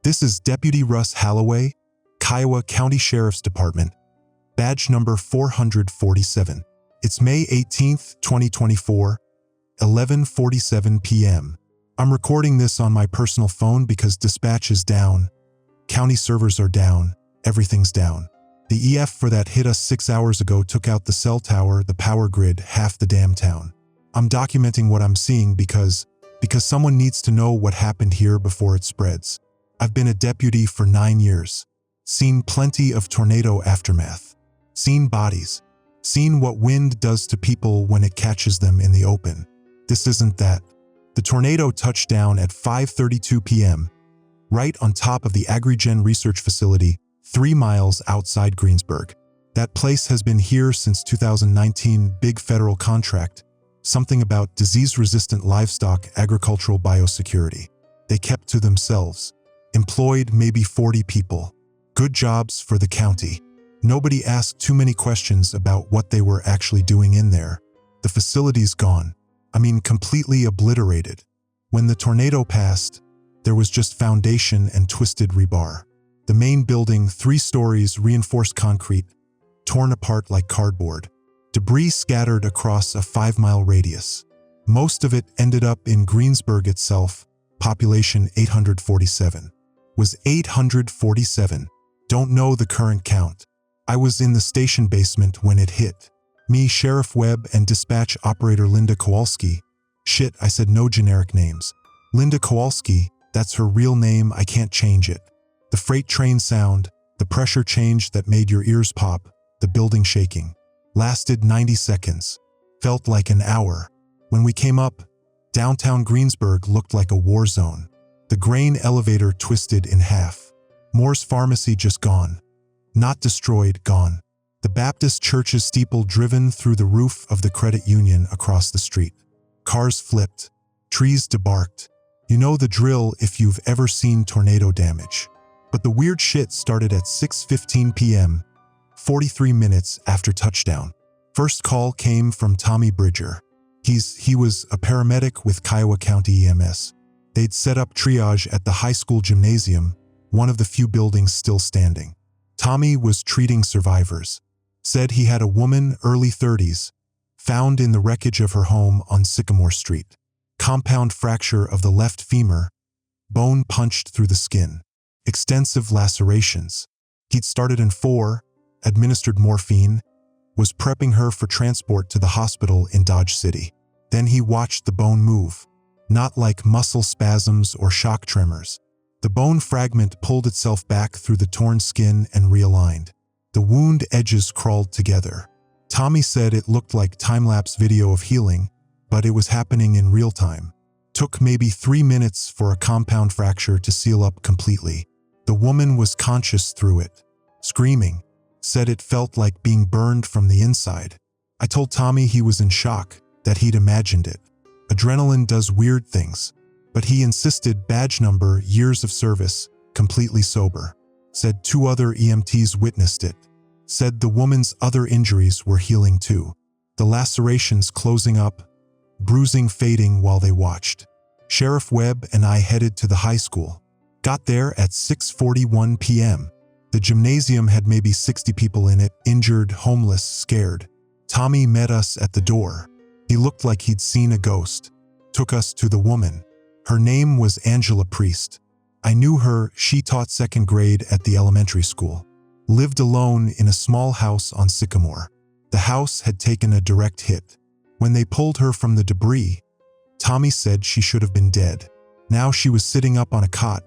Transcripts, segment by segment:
This is Deputy Russ Halloway, Kiowa County Sheriff's Department, badge number 447. It's May 18th, 2024, 11:47 p.m. I'm recording this on my personal phone because dispatch is down, county servers are down, everything's down. The EF for that hit us 6 hours ago took out the cell tower, the power grid, half the damn town. I'm documenting what I'm seeing because someone needs to know what happened here before it spreads. I've been a deputy for 9 years, seen plenty of tornado aftermath, seen bodies, seen what wind does to people when it catches them in the open. This isn't that. The tornado touched down at 5:32 p.m., right on top of the AgriGen research facility, 3 miles outside Greensburg. That place has been here since 2019, big federal contract, something about disease-resistant livestock agricultural biosecurity. They kept to themselves, employed maybe 40 people. Good jobs for the county. Nobody asked too many questions about what they were actually doing in there. The facility's gone. I mean, completely obliterated. When the tornado passed, there was just foundation and twisted rebar. The main building, 3 stories, reinforced concrete, torn apart like cardboard. Debris scattered across a 5-mile radius. Most of it ended up in Greensburg itself, population 847. Was 847. Don't know the current count. I was in the station basement when it hit. Me, Sheriff Webb, and dispatch operator Linda Kowalski. Shit, I said no generic names. Linda Kowalski, that's her real name, I can't change it. The freight train sound, the pressure change that made your ears pop, the building shaking. Lasted 90 seconds. Felt like an hour. When we came up, downtown Greensburg looked like a war zone. The grain elevator twisted in half. Moore's Pharmacy just gone. Not destroyed, gone. The Baptist church's steeple driven through the roof of the credit union across the street. Cars flipped. Trees debarked. You know the drill if you've ever seen tornado damage. But the weird shit started at 6:15 p.m., 43 minutes after touchdown. First call came from Tommy Bridger. He was a paramedic with Kiowa County EMS. They'd set up triage at the high school gymnasium, one of the few buildings still standing. Tommy was treating survivors. Said he had a woman, early 30s, found in the wreckage of her home on Sycamore Street. Compound fracture of the left femur, bone punched through the skin. Extensive lacerations. He'd started in 4, administered morphine, was prepping her for transport to the hospital in Dodge City. Then he watched the bone move, not like muscle spasms or shock tremors. The bone fragment pulled itself back through the torn skin and realigned. The wound edges crawled together. Tommy said it looked like time-lapse video of healing, but it was happening in real time. Took maybe 3 minutes for a compound fracture to seal up completely. The woman was conscious through it, screaming. Said it felt like being burned from the inside. I told Tommy he was in shock, that he'd imagined it. Adrenaline does weird things, but he insisted badge number, years of service, completely sober. Said 2 other EMTs witnessed it. Said the woman's other injuries were healing too. The lacerations closing up, bruising fading while they watched. Sheriff Webb and I headed to the high school. Got there at 6:41 p.m. The gymnasium had maybe 60 people in it, injured, homeless, scared. Tommy met us at the door. He looked like he'd seen a ghost. Took us to the woman. Her name was Angela Priest. I knew her, she taught 2nd grade at the elementary school. Lived alone in a small house on Sycamore. The house had taken a direct hit. When they pulled her from the debris, Tommy said she should have been dead. Now she was sitting up on a cot,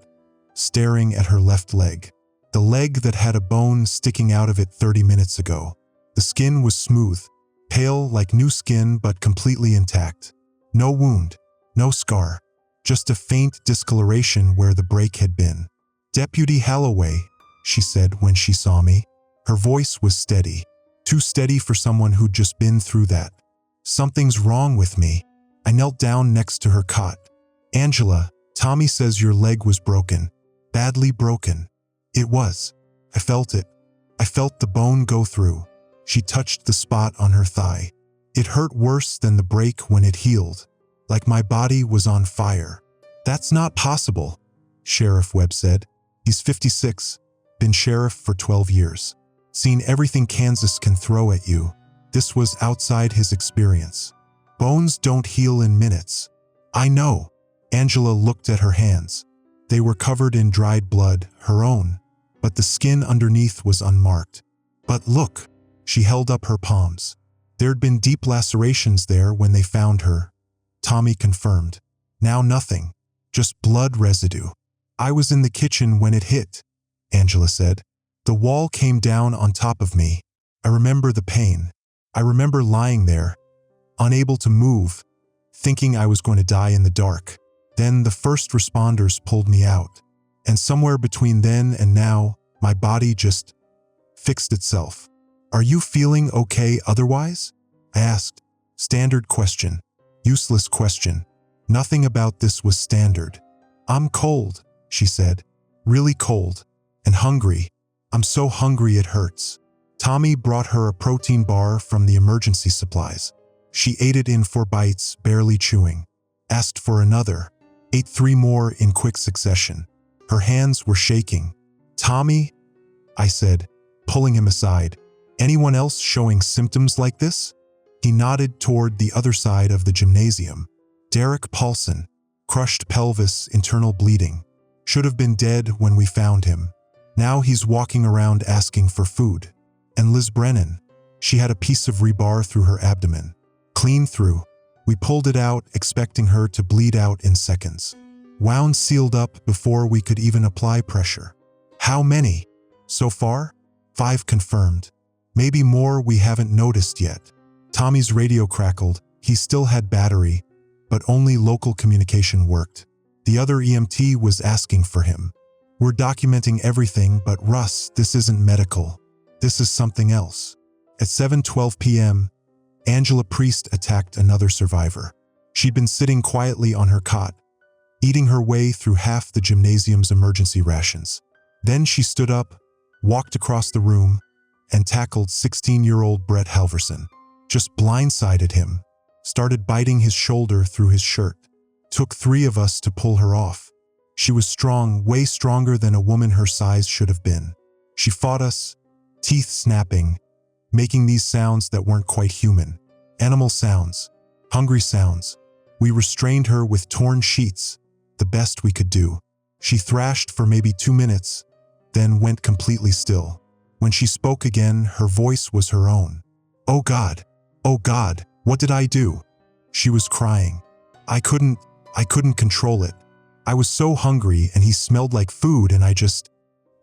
staring at her left leg. The leg that had a bone sticking out of it 30 minutes ago. The skin was smooth, pale like new skin but completely intact. No wound, no scar, just a faint discoloration where the break had been. "Deputy Halloway," she said when she saw me. Her voice was steady, too steady for someone who'd just been through that. "Something's wrong with me." I knelt down next to her cot. "Angela, Tommy says your leg was broken, badly broken." It was. I felt it. I felt the bone go through. She touched the spot on her thigh. It hurt worse than the break when it healed, like my body was on fire. "That's not possible," Sheriff Webb said. He's 56, been sheriff for 12 years. Seen everything Kansas can throw at you. This was outside his experience. Bones don't heal in minutes. I know. Angela looked at her hands. They were covered in dried blood, her own, but the skin underneath was unmarked. But look, she held up her palms. There'd been deep lacerations there when they found her. Tommy confirmed. Now nothing, just blood residue. I was in the kitchen when it hit, Angela said. The wall came down on top of me. I remember the pain. I remember lying there, unable to move, thinking I was going to die in the dark. Then the first responders pulled me out. And somewhere between then and now, my body just fixed itself. Are you feeling okay otherwise? I asked. Standard question. Useless question. Nothing about this was standard. I'm cold, she said. Really cold. And hungry. I'm so hungry it hurts. Tommy brought her a protein bar from the emergency supplies. She ate it in 4 bites, barely chewing. Asked for another. Ate 3 more in quick succession. Her hands were shaking. Tommy, I said, pulling him aside. Anyone else showing symptoms like this? He nodded toward the other side of the gymnasium. Derek Paulson, crushed pelvis, internal bleeding. Should have been dead when we found him. Now he's walking around asking for food. And Liz Brennan, she had a piece of rebar through her abdomen. Clean through. We pulled it out, expecting her to bleed out in seconds. Wound sealed up before we could even apply pressure. How many? So far? 5 confirmed. Maybe more we haven't noticed yet. Tommy's radio crackled. He still had battery, but only local communication worked. The other EMT was asking for him. We're documenting everything, but Russ, this isn't medical. This is something else. At 7:12 p.m., Angela Priest attacked another survivor. She'd been sitting quietly on her cot, eating her way through half the gymnasium's emergency rations. Then she stood up, walked across the room, and tackled 16-year-old Brett Halverson. Just blindsided him, started biting his shoulder through his shirt. Took 3 of us to pull her off. She was strong, way stronger than a woman her size should have been. She fought us, teeth snapping, making these sounds that weren't quite human. Animal sounds, hungry sounds. We restrained her with torn sheets, the best we could do. She thrashed for maybe 2 minutes, then went completely still. When she spoke again, her voice was her own. Oh God, what did I do? She was crying. I couldn't control it. I was so hungry and he smelled like food and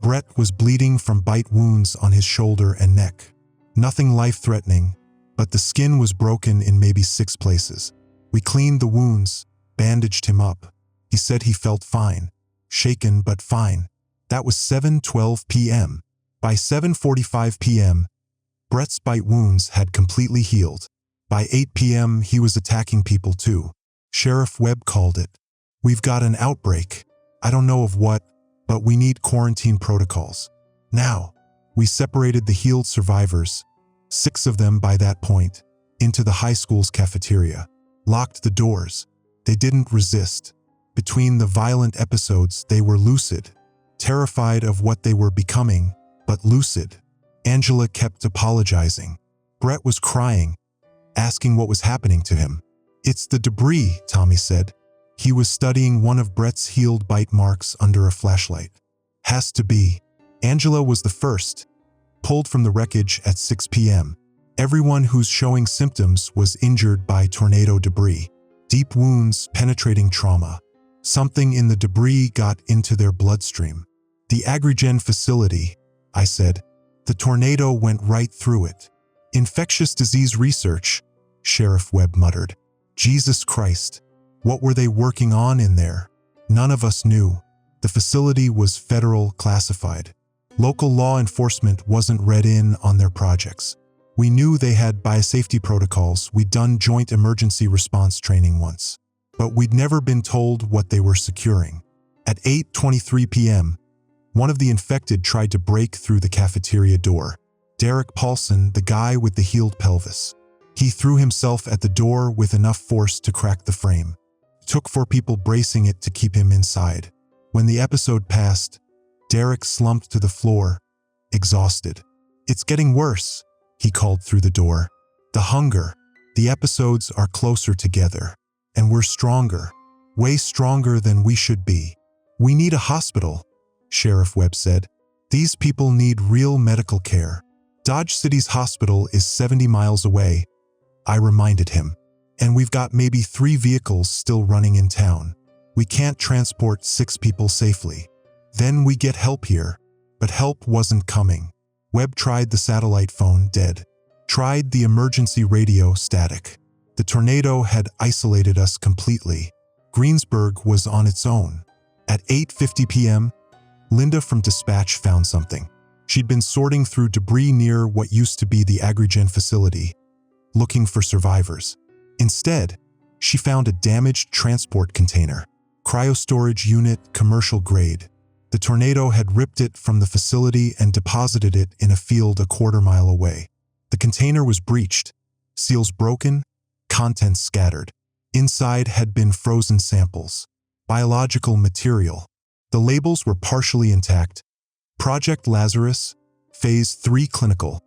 Brett was bleeding from bite wounds on his shoulder and neck. Nothing life-threatening, but the skin was broken in maybe 6 places. We cleaned the wounds, bandaged him up. He said he felt fine. Shaken but fine. That was 7:12 p.m. By 7:45 p.m., Brett's bite wounds had completely healed. By 8 p.m., he was attacking people too. Sheriff Webb called it. We've got an outbreak. I don't know of what, but we need quarantine protocols. Now, we separated the healed survivors, 6 of them by that point, into the high school's cafeteria. Locked the doors. They didn't resist. Between the violent episodes, they were lucid, terrified of what they were becoming, but lucid. Angela kept apologizing. Brett was crying, asking what was happening to him. It's the debris, Tommy said. He was studying one of Brett's healed bite marks under a flashlight. Has to be. Angela was the first, pulled from the wreckage at 6 p.m. Everyone who's showing symptoms was injured by tornado debris. Deep wounds, penetrating trauma. Something in the debris got into their bloodstream. The Agrigen facility, I said. The tornado went right through it. Infectious disease research, Sheriff Webb muttered. Jesus Christ. What were they working on in there? None of us knew. The facility was federal classified. Local law enforcement wasn't read in on their projects. We knew they had biosafety protocols. We'd done joint emergency response training once. But we'd never been told what they were securing. At 8:23 p.m., one of the infected tried to break through the cafeteria door. Derek Paulson, the guy with the healed pelvis. He threw himself at the door with enough force to crack the frame. It took 4 people bracing it to keep him inside. When the episode passed, Derek slumped to the floor, exhausted. "It's getting worse," he called through the door. "The hunger. The episodes are closer together. And we're stronger. Way stronger than we should be. We need a hospital," Sheriff Webb said. "These people need real medical care. Dodge City's hospital is 70 miles away," I reminded him. "And we've got maybe 3 vehicles still running in town. We can't transport 6 people safely. Then we get help here." But help wasn't coming. Webb tried the satellite phone, dead. Tried the emergency radio, static. The tornado had isolated us completely. Greensburg was on its own. At 8:50 p.m., Linda from dispatch found something. She'd been sorting through debris near what used to be the Agrigen facility, looking for survivors. Instead, she found a damaged transport container, cryo-storage unit, commercial grade. The tornado had ripped it from the facility and deposited it in a field a quarter-mile away. The container was breached, seals broken, contents scattered. Inside had been frozen samples, biological material. The labels were partially intact. Project Lazarus, Phase 3 clinical.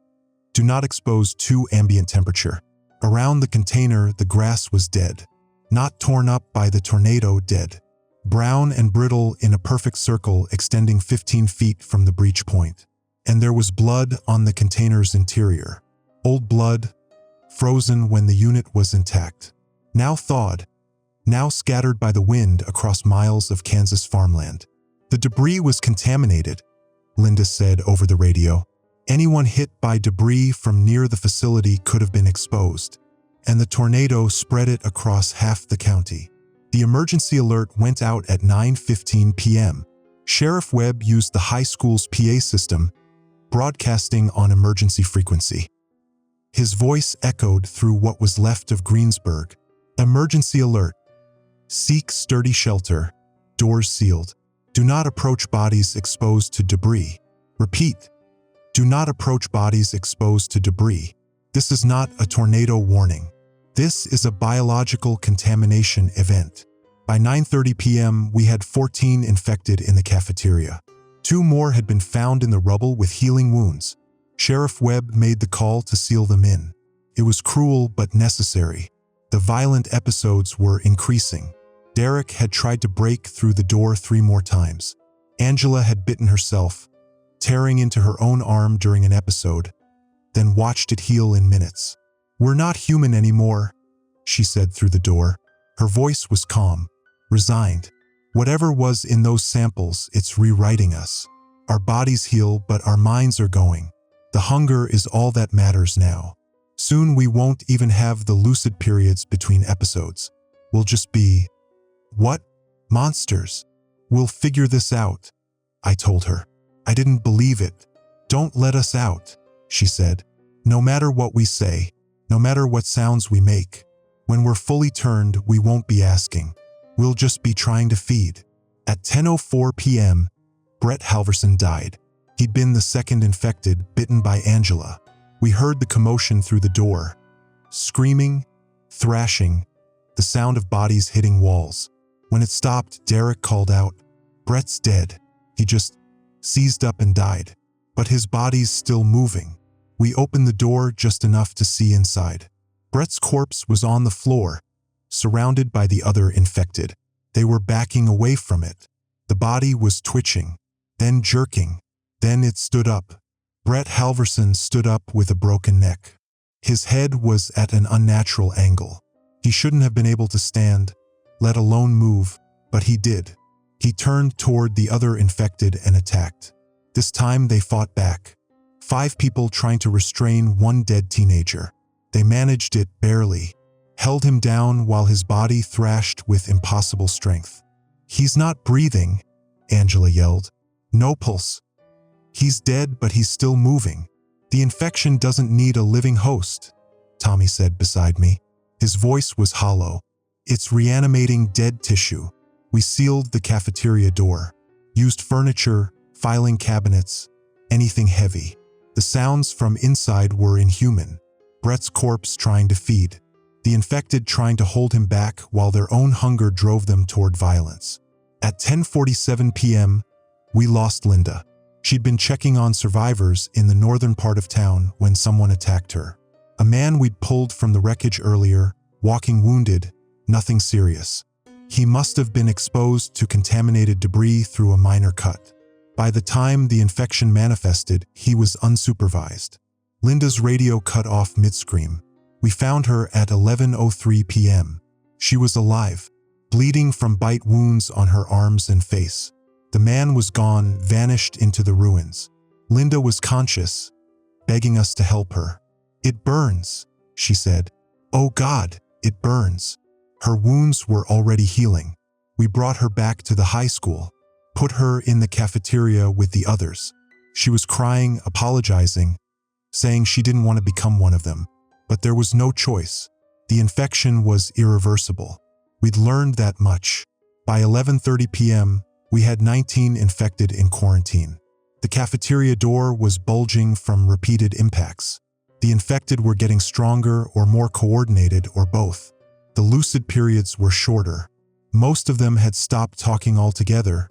Do not expose to ambient temperature. Around the container, the grass was dead. Not torn up by the tornado, dead. Brown and brittle in a perfect circle extending 15 feet from the breach point. And there was blood on the container's interior. Old blood, frozen when the unit was intact. Now thawed, now scattered by the wind across miles of Kansas farmland. The debris was contaminated, Linda said over the radio. Anyone hit by debris from near the facility could have been exposed. And the tornado spread it across half the county. The emergency alert went out at 9:15 p.m. Sheriff Webb used the high school's PA system, broadcasting on emergency frequency. His voice echoed through what was left of Greensburg. Emergency alert. Seek sturdy shelter. Doors sealed. Do not approach bodies exposed to debris. Repeat. Do not approach bodies exposed to debris. This is not a tornado warning. This is a biological contamination event. By 9:30 p.m., we had 14 infected in the cafeteria. 2 more had been found in the rubble with healing wounds. Sheriff Webb made the call to seal them in. It was cruel but necessary. The violent episodes were increasing. Derek had tried to break through the door 3 more times. Angela had bitten herself, tearing into her own arm during an episode, then watched it heal in minutes. "We're not human anymore," she said through the door. Her voice was calm, resigned. "Whatever was in those samples, it's rewriting us. Our bodies heal, but our minds are going. The hunger is all that matters now. Soon we won't even have the lucid periods between episodes. We'll just be, what? Monsters. We'll figure this out," I told her. I didn't believe it. "Don't let us out," she said. "No matter what we say, no matter what sounds we make, when we're fully turned, we won't be asking. We'll just be trying to feed." At 10:04 p.m., Brett Halverson died. He'd been the second infected, bitten by Angela. We heard the commotion through the door. Screaming, thrashing, the sound of bodies hitting walls. When it stopped, Derek called out, "Brett's dead. He just seized up and died." But his body's still moving. We opened the door just enough to see inside. Brett's corpse was on the floor, surrounded by the other infected. They were backing away from it. The body was twitching, then jerking, then it stood up. Brett Halverson stood up with a broken neck. His head was at an unnatural angle. He shouldn't have been able to stand, let alone move, but he did. He turned toward the other infected and attacked. This time they fought back. 5 people trying to restrain 1 dead teenager. They managed it barely, held him down while his body thrashed with impossible strength. "He's not breathing," Angela yelled. "No pulse. He's dead, but he's still moving. The infection doesn't need a living host," Tommy said beside me. His voice was hollow. "It's reanimating dead tissue." We sealed the cafeteria door, used furniture, filing cabinets, anything heavy. The sounds from inside were inhuman. Brett's corpse trying to feed, the infected trying to hold him back while their own hunger drove them toward violence. At 10:47 p.m., We lost Linda. She'd been checking on survivors in the northern part of town when someone attacked her. A man we'd pulled from the wreckage earlier, walking wounded, nothing serious. He must have been exposed to contaminated debris through a minor cut. By the time the infection manifested, he was unsupervised. Linda's radio cut off mid-scream. We found her at 11:03 p.m. She was alive, bleeding from bite wounds on her arms and face. The man was gone, vanished into the ruins. Linda was conscious, begging us to help her. "It burns," she said. "Oh God, it burns." Her wounds were already healing. We brought her back to the high school, put her in the cafeteria with the others. She was crying, apologizing, saying she didn't want to become one of them. But there was no choice. The infection was irreversible. We'd learned that much. By 11:30 p.m., we had 19 infected in quarantine. The cafeteria door was bulging from repeated impacts. The infected were getting stronger or more coordinated or both. The lucid periods were shorter. Most of them had stopped talking altogether,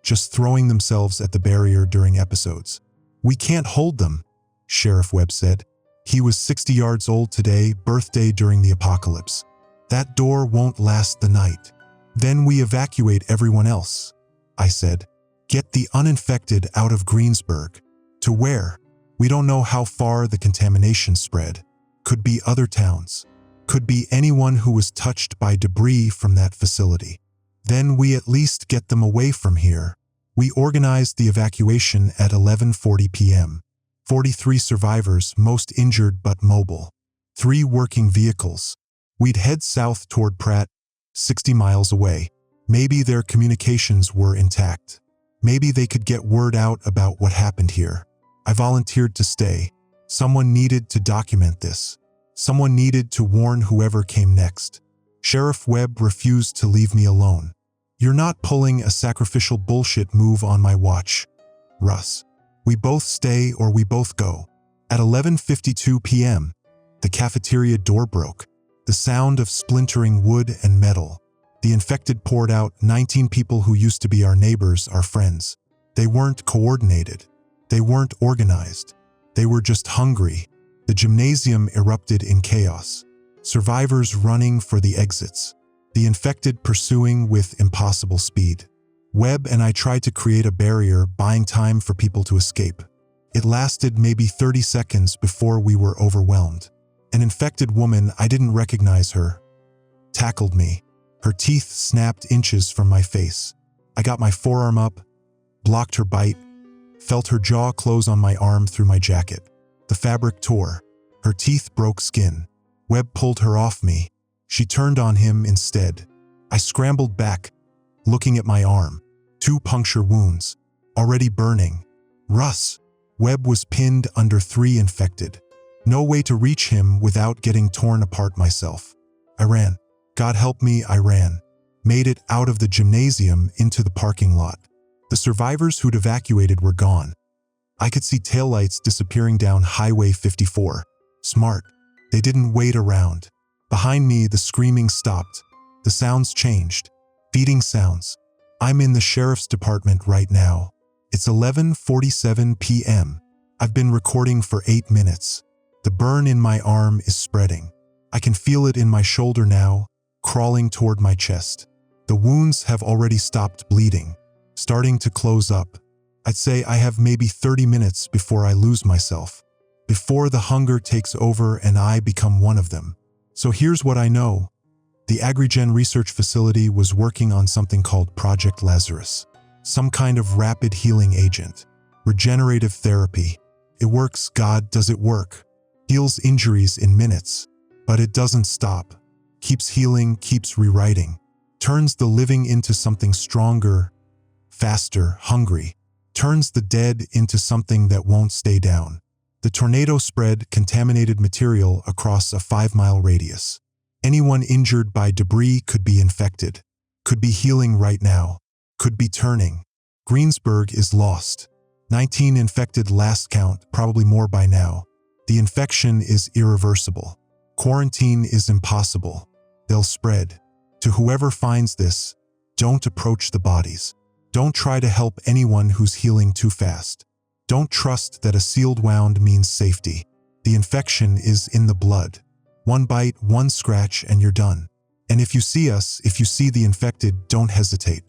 just throwing themselves at the barrier during episodes. "We can't hold them," Sheriff Webb said. "He was 60 yards old today, birthday during the apocalypse. That door won't last the night." "Then we evacuate everyone else," I said. "Get the uninfected out of Greensburg." "To where?" "We don't know how far the contamination spread. Could be other towns. Could be anyone who was touched by debris from that facility. Then we at least get them away from here." We organized the evacuation at 11:40 p.m. 43 survivors, most injured but mobile. 3 working vehicles. We'd head south toward Pratt, 60 miles away. Maybe their communications were intact. Maybe they could get word out about what happened here. I volunteered to stay. Someone needed to document this. Someone needed to warn whoever came next. Sheriff Webb refused to leave me alone. "You're not pulling a sacrificial bullshit move on my watch, Russ. We both stay or we both go." At 11:52 p.m., the cafeteria door broke. The sound of splintering wood and metal. The infected poured out. 19 people who used to be our neighbors, our friends. They weren't coordinated. They weren't organized. They were just hungry. The gymnasium erupted in chaos. Survivors running for the exits. The infected pursuing with impossible speed. Webb and I tried to create a barrier, buying time for people to escape. It lasted maybe 30 seconds before we were overwhelmed. An infected woman, I didn't recognize her, tackled me. Her teeth snapped inches from my face. I got my forearm up, blocked her bite, felt her jaw close on my arm through my jacket. The fabric tore. Her teeth broke skin. Webb pulled her off me. She turned on him instead. I scrambled back, looking at my arm. 2 puncture wounds, already burning. "Russ!" Webb was pinned under 3 infected. No way to reach him without getting torn apart myself. I ran. God help me, I ran. Made it out of the gymnasium into the parking lot. The survivors who'd evacuated were gone. I could see taillights disappearing down Highway 54. Smart. They didn't wait around. Behind me, the screaming stopped. The sounds changed. Beating sounds. I'm in the sheriff's department right now. It's 11:47 p.m. I've been recording for 8 minutes. The burn in my arm is spreading. I can feel it in my shoulder now, crawling toward my chest. The wounds have already stopped bleeding, starting to close up. I'd say I have maybe 30 minutes before I lose myself, before the hunger takes over and I become one of them. So here's what I know. The AgriGen research facility was working on something called Project Lazarus, some kind of rapid healing agent, regenerative therapy. It works, God, does it work? Heals injuries in minutes, but it doesn't stop. Keeps healing, keeps rewriting, turns the living into something stronger, faster, hungry, turns the dead into something that won't stay down. The tornado spread contaminated material across a 5-mile radius. Anyone injured by debris could be infected, could be healing right now, could be turning. Greensburg is lost. 19 infected last count, probably more by now. The infection is irreversible. Quarantine is impossible. They'll spread. To whoever finds this, don't approach the bodies. Don't try to help anyone who's healing too fast. Don't trust that a sealed wound means safety. The infection is in the blood. One bite, one scratch, and you're done. And if you see us, if you see the infected, don't hesitate.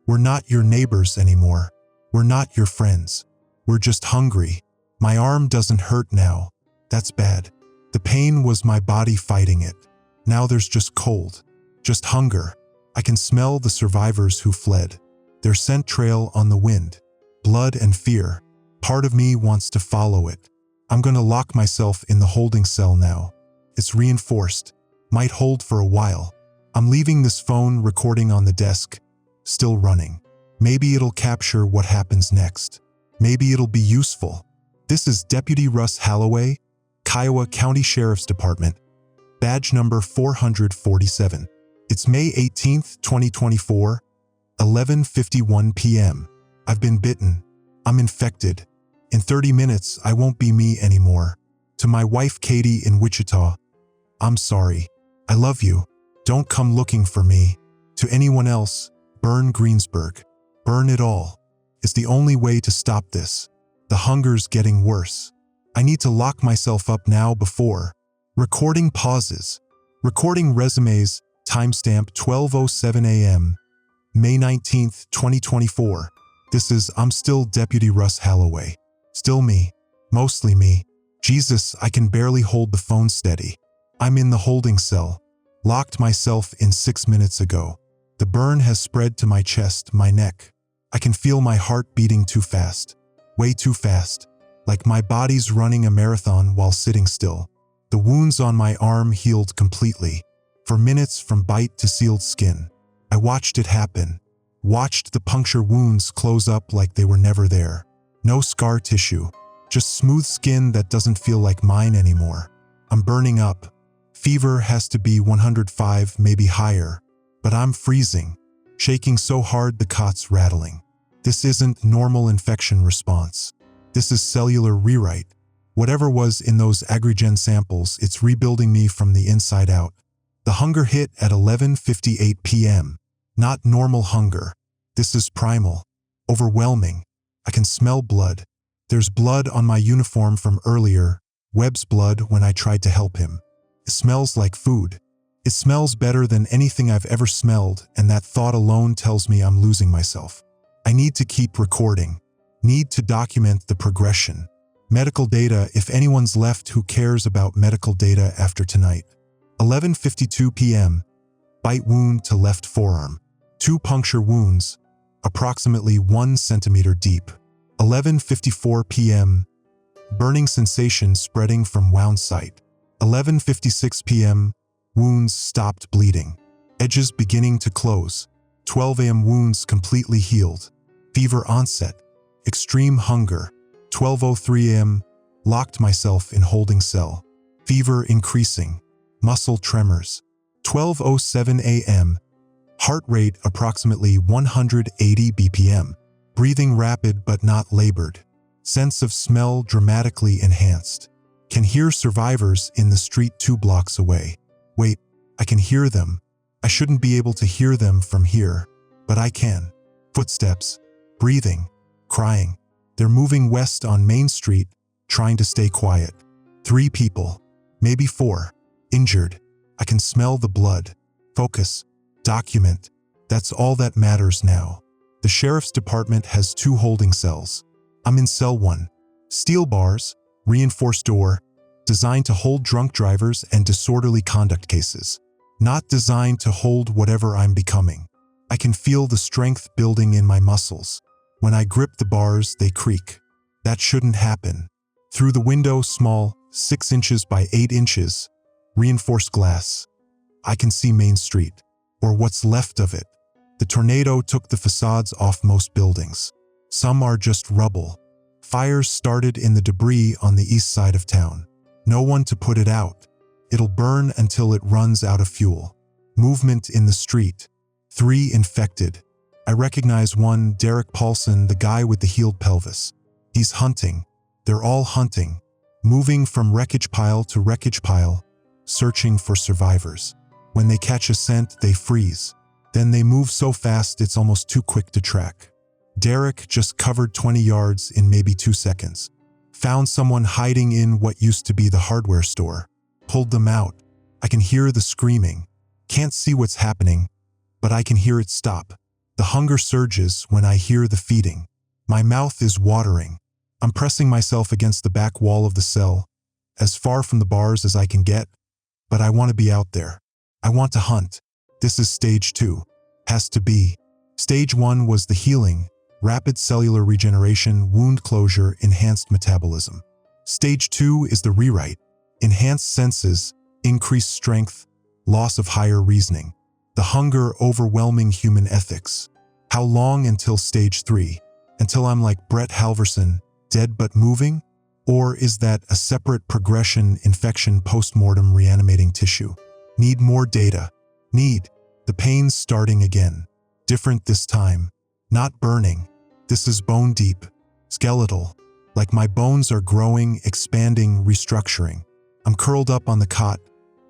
We're not your neighbors anymore. We're not your friends. We're just hungry. My arm doesn't hurt now. That's bad. The pain was my body fighting it. Now there's just cold. Just hunger. I can smell the survivors who fled. Their scent trail on the wind. Blood and fear. Part of me wants to follow it. I'm gonna lock myself in the holding cell now. It's reinforced. Might hold for a while. I'm leaving this phone recording on the desk. Still running. Maybe it'll capture what happens next. Maybe it'll be useful. This is Deputy Russ Holloway, Kiowa County Sheriff's Department. Badge number 447. It's May 18th, 2024, 11:51 p.m. I've been bitten. I'm infected. In 30 minutes, I won't be me anymore. To my wife Katie in Wichita, I'm sorry. I love you. Don't come looking for me. To anyone else, burn Greensburg. Burn it all. It's the only way to stop this. The hunger's getting worse. I need to lock myself up now before. Recording pauses. Recording resumes. Timestamp 12:07 a.m. May 19th, 2024. This is I'm still Deputy Russ Holloway. Still me. Mostly me. Jesus, I can barely hold the phone steady. I'm in the holding cell. Locked myself in 6 minutes ago. The burn has spread to my chest, my neck. I can feel my heart beating too fast. Way too fast. Like my body's running a marathon while sitting still. The wounds on my arm healed completely. For minutes from bite to sealed skin. I watched it happen. Watched the puncture wounds close up like they were never there. No scar tissue. Just smooth skin that doesn't feel like mine anymore. I'm burning up. Fever has to be 105, maybe higher. But I'm freezing. Shaking so hard the cot's rattling. This isn't normal infection response. This is cellular rewrite. Whatever was in those Agrigen samples, it's rebuilding me from the inside out. The hunger hit at 11:58 p.m. Not normal hunger. This is primal. Overwhelming. I can smell blood. There's blood on my uniform from earlier. Webb's blood when I tried to help him. It smells like food. It smells better than anything I've ever smelled, and that thought alone tells me I'm losing myself. I need to keep recording. Need to document the progression. Medical data, if anyone's left who cares about medical data after tonight. 11:52 p.m. Bite wound to left forearm. 2 puncture wounds, approximately 1 centimeter deep. 11:54 p.m. Burning sensation spreading from wound site. 11:56 p.m. Wounds stopped bleeding. Edges beginning to close. 12 a.m. Wounds completely healed. Fever onset. Extreme hunger. 12:03 a.m. Locked myself in holding cell. Fever increasing. Muscle tremors. 12:07 a.m. Heart rate approximately 180 bpm. Breathing rapid but not labored. Sense of smell dramatically enhanced. Can hear survivors in the street 2 blocks away. Wait, I can hear them. I shouldn't be able to hear them from here, but I can. Footsteps. Breathing. Crying. They're moving west on Main Street, trying to stay quiet. 3 people. Maybe 4. Injured. I can smell the blood. Focus. Document. That's all that matters now. The sheriff's department has 2 holding cells. I'm in cell 1. Steel bars, reinforced door, designed to hold drunk drivers and disorderly conduct cases. Not designed to hold whatever I'm becoming. I can feel the strength building in my muscles. When I grip the bars, they creak. That shouldn't happen. Through the window, small, 6 inches by 8 inches, reinforced glass. I can see Main Street, or what's left of it. The tornado took the facades off most buildings. Some are just rubble. Fires started in the debris on the east side of town. No one to put it out. It'll burn until it runs out of fuel. Movement in the street. 3 infected. I recognize one, Derek Paulson, the guy with the healed pelvis. He's hunting. They're all hunting. Moving from wreckage pile to wreckage pile, searching for survivors. When they catch a scent, they freeze. Then they move so fast it's almost too quick to track. Derek just covered 20 yards in maybe 2 seconds. Found someone hiding in what used to be the hardware store. Pulled them out. I can hear the screaming. Can't see what's happening, but I can hear it stop. The hunger surges when I hear the feeding. My mouth is watering. I'm pressing myself against the back wall of the cell, as far from the bars as I can get, but I want to be out there. I want to hunt. This is stage 2. Has to be. Stage 1 was the healing, rapid cellular regeneration, wound closure, enhanced metabolism. Stage 2 is the rewrite, enhanced senses, increased strength, loss of higher reasoning. The hunger overwhelming human ethics. How long until stage 3? Until I'm like Brett Halverson, dead but moving? Or is that a separate progression, infection, postmortem, reanimating tissue? Need more data. Need. The pain's starting again. Different this time. Not burning. This is bone deep. Skeletal. Like my bones are growing, expanding, restructuring. I'm curled up on the cot,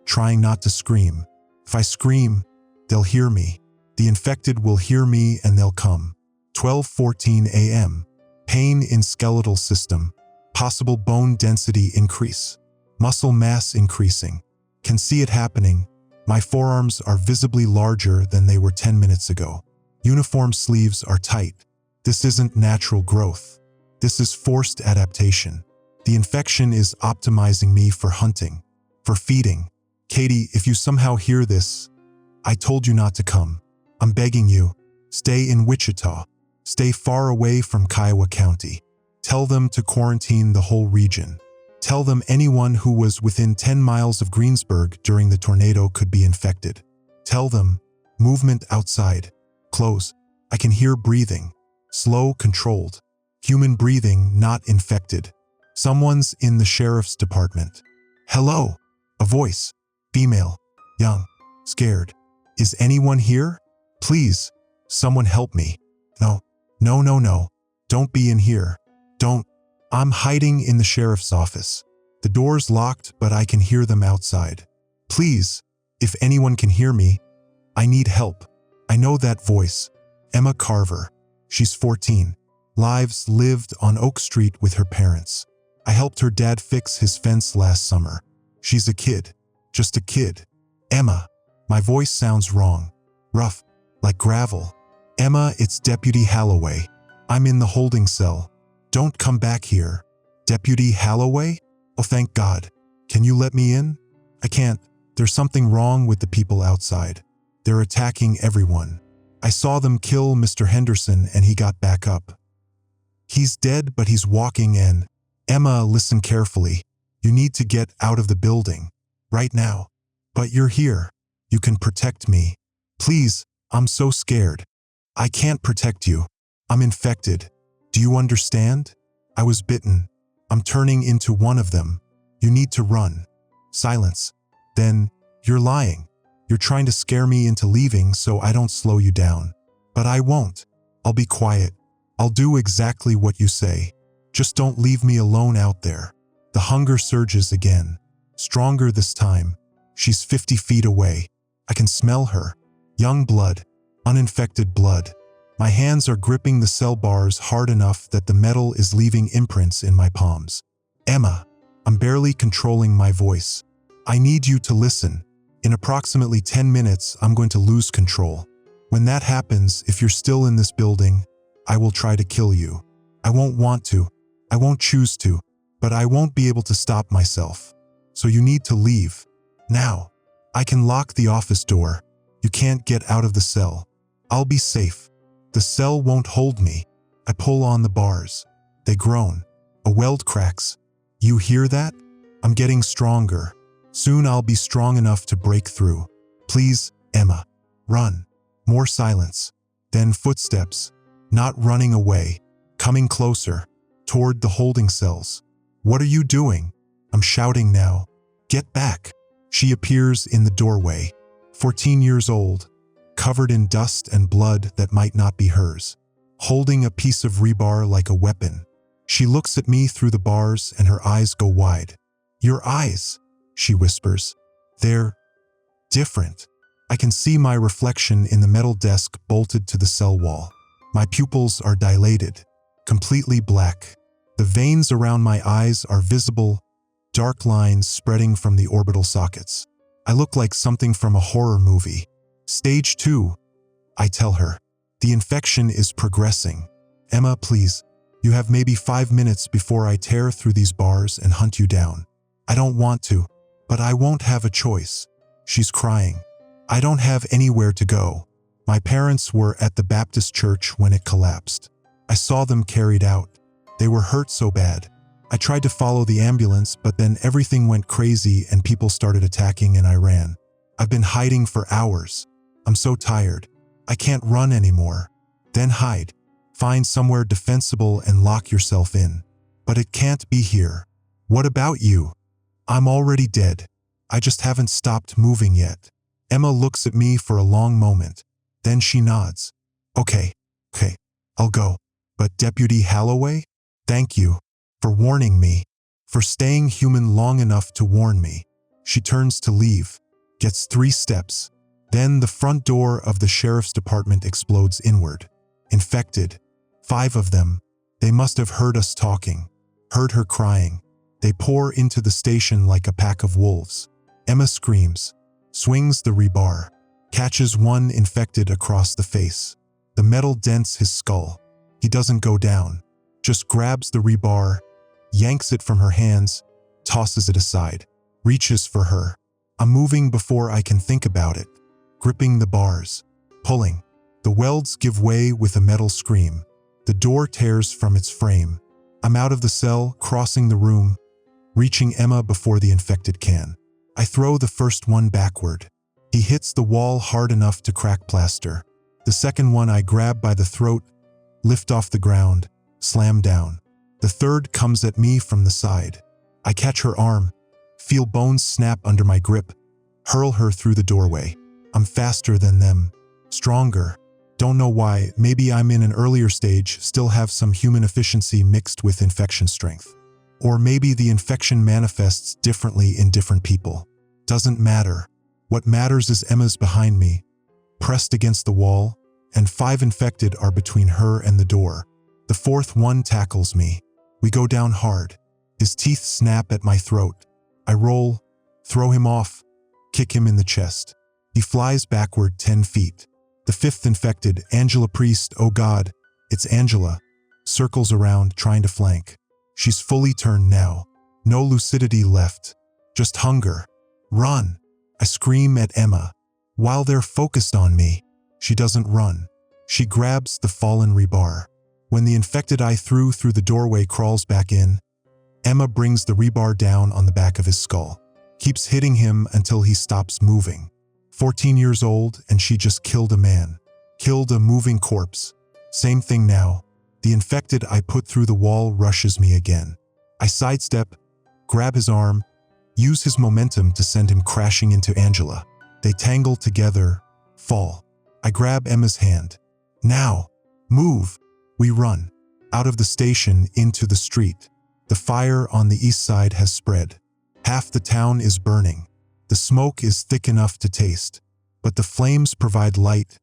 trying not to scream. If I scream, they'll hear me. The infected will hear me and they'll come. 12:14 a.m. Pain in skeletal system. Possible bone density increase. Muscle mass increasing. Can see it happening. My forearms are visibly larger than they were 10 minutes ago. Uniform sleeves are tight. This isn't natural growth. This is forced adaptation. The infection is optimizing me for hunting, for feeding. Katie, if you somehow hear this, I told you not to come. I'm begging you. Stay in Wichita. Stay far away from Kiowa County. Tell them to quarantine the whole region. Tell them anyone who was within 10 miles of Greensburg during the tornado could be infected. Tell them, movement outside. Close. I can hear breathing. Slow, controlled. Human breathing, not infected. Someone's in the sheriff's department. Hello. A voice. Female. Young. Scared. Is anyone here? Please. Someone help me. No. No, no, no. Don't be in here. Don't. I'm hiding in the sheriff's office. The door's locked, but I can hear them outside. Please, if anyone can hear me, I need help. I know that voice. Emma Carver. She's 14. Lives lived on Oak Street with her parents. I helped her dad fix his fence last summer. She's a kid. Just a kid. Emma. My voice sounds wrong. Rough. Like gravel. Emma, it's Deputy Halloway. I'm in the holding cell. Don't come back here. Deputy Halloway? Oh, thank God. Can you let me in? I can't. There's something wrong with the people outside. They're attacking everyone. I saw them kill Mr. Henderson and he got back up. He's dead, but he's walking in. Emma, listen carefully. You need to get out of the building. Right now. But you're here. You can protect me. Please, I'm so scared. I can't protect you. I'm infected. Do you understand? I was bitten. I'm turning into one of them. You need to run. Silence. Then, you're lying. You're trying to scare me into leaving so I don't slow you down. But I won't. I'll be quiet. I'll do exactly what you say. Just don't leave me alone out there. The hunger surges again. Stronger this time. She's 50 feet away. I can smell her. Young blood. Uninfected blood. My hands are gripping the cell bars hard enough that the metal is leaving imprints in my palms. Emma, I'm barely controlling my voice. I need you to listen. In approximately 10 minutes, I'm going to lose control. When that happens, if you're still in this building, I will try to kill you. I won't want to. I won't choose to. But I won't be able to stop myself. So you need to leave. Now. I can lock the office door. You can't get out of the cell. I'll be safe. The cell won't hold me. I pull on the bars. They groan. A weld cracks. You hear that? I'm getting stronger. Soon I'll be strong enough to break through. Please, Emma. Run. More silence. Then footsteps. Not running away. Coming closer. Toward the holding cells. What are you doing? I'm shouting now. Get back. She appears in the doorway. 14 years old. Covered in dust and blood that might not be hers. Holding a piece of rebar like a weapon. She looks at me through the bars and her eyes go wide. Your eyes, she whispers. They're different. I can see my reflection in the metal desk bolted to the cell wall. My pupils are dilated, completely black. The veins around my eyes are visible, dark lines spreading from the orbital sockets. I look like something from a horror movie. Stage 2, I tell her. The infection is progressing. Emma, please. You have maybe 5 minutes before I tear through these bars and hunt you down. I don't want to, but I won't have a choice. She's crying. I don't have anywhere to go. My parents were at the Baptist church when it collapsed. I saw them carried out. They were hurt so bad. I tried to follow the ambulance, but then everything went crazy and people started attacking and I ran. I've been hiding for hours. I'm so tired. I can't run anymore. Then hide. Find somewhere defensible and lock yourself in. But it can't be here. What about you? I'm already dead. I just haven't stopped moving yet. Emma looks at me for a long moment. Then she nods. Okay, I'll go. But Deputy Holloway, thank you for warning me, for staying human long enough to warn me. She turns to leave, gets 3 steps. Then the front door of the sheriff's department explodes inward. Infected. 5 of them. They must have heard us talking, heard her crying. They pour into the station like a pack of wolves. Emma screams, swings the rebar, catches one infected across the face. The metal dents his skull. He doesn't go down, just grabs the rebar, yanks it from her hands, tosses it aside, reaches for her. I'm moving before I can think about it, gripping the bars, pulling. The welds give way with a metal scream. The door tears from its frame. I'm out of the cell, crossing the room, reaching Emma before the infected can. I throw the first one backward. He hits the wall hard enough to crack plaster. The second one I grab by the throat, lift off the ground, slam down. The third comes at me from the side. I catch her arm, feel bones snap under my grip, hurl her through the doorway. I'm faster than them, stronger. Don't know why, maybe I'm in an earlier stage, still have some human efficiency mixed with infection strength. Or maybe the infection manifests differently in different people. Doesn't matter. What matters is Emma's behind me, pressed against the wall, and 5 infected are between her and the door. The 4th one tackles me. We go down hard. His teeth snap at my throat. I roll, throw him off, kick him in the chest. He flies backward 10 feet. The 5th infected, Angela Priest, oh God, it's Angela, circles around trying to flank. She's fully turned now. No lucidity left. Just hunger. Run! I scream at Emma. While they're focused on me, she doesn't run. She grabs the fallen rebar. When the infected I threw through the doorway crawls back in, Emma brings the rebar down on the back of his skull. Keeps hitting him until he stops moving. 14 years old and she just killed a man. Killed a moving corpse. Same thing now. The infected I put through the wall rushes me again. I sidestep, grab his arm, use his momentum to send him crashing into Angela. They tangle together, fall. I grab Emma's hand. Now, move. We run. Out of the station into the street. The fire on the east side has spread. Half the town is burning. The smoke is thick enough to taste, but the flames provide light,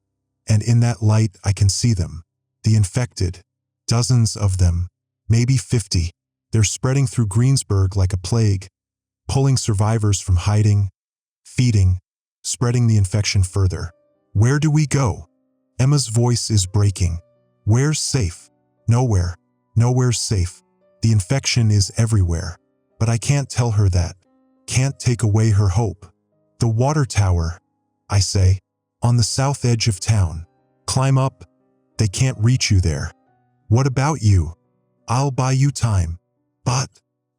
and in that light I can see them. The infected. Dozens of them, maybe 50. They're spreading through Greensburg like a plague, pulling survivors from hiding, feeding, spreading the infection further. Where do we go? Emma's voice is breaking. Where's safe? Nowhere. Nowhere's safe. The infection is everywhere. But I can't tell her that. Can't take away her hope. The water tower, I say, on the south edge of town. Climb up. They can't reach you there. What about you? I'll buy you time. But,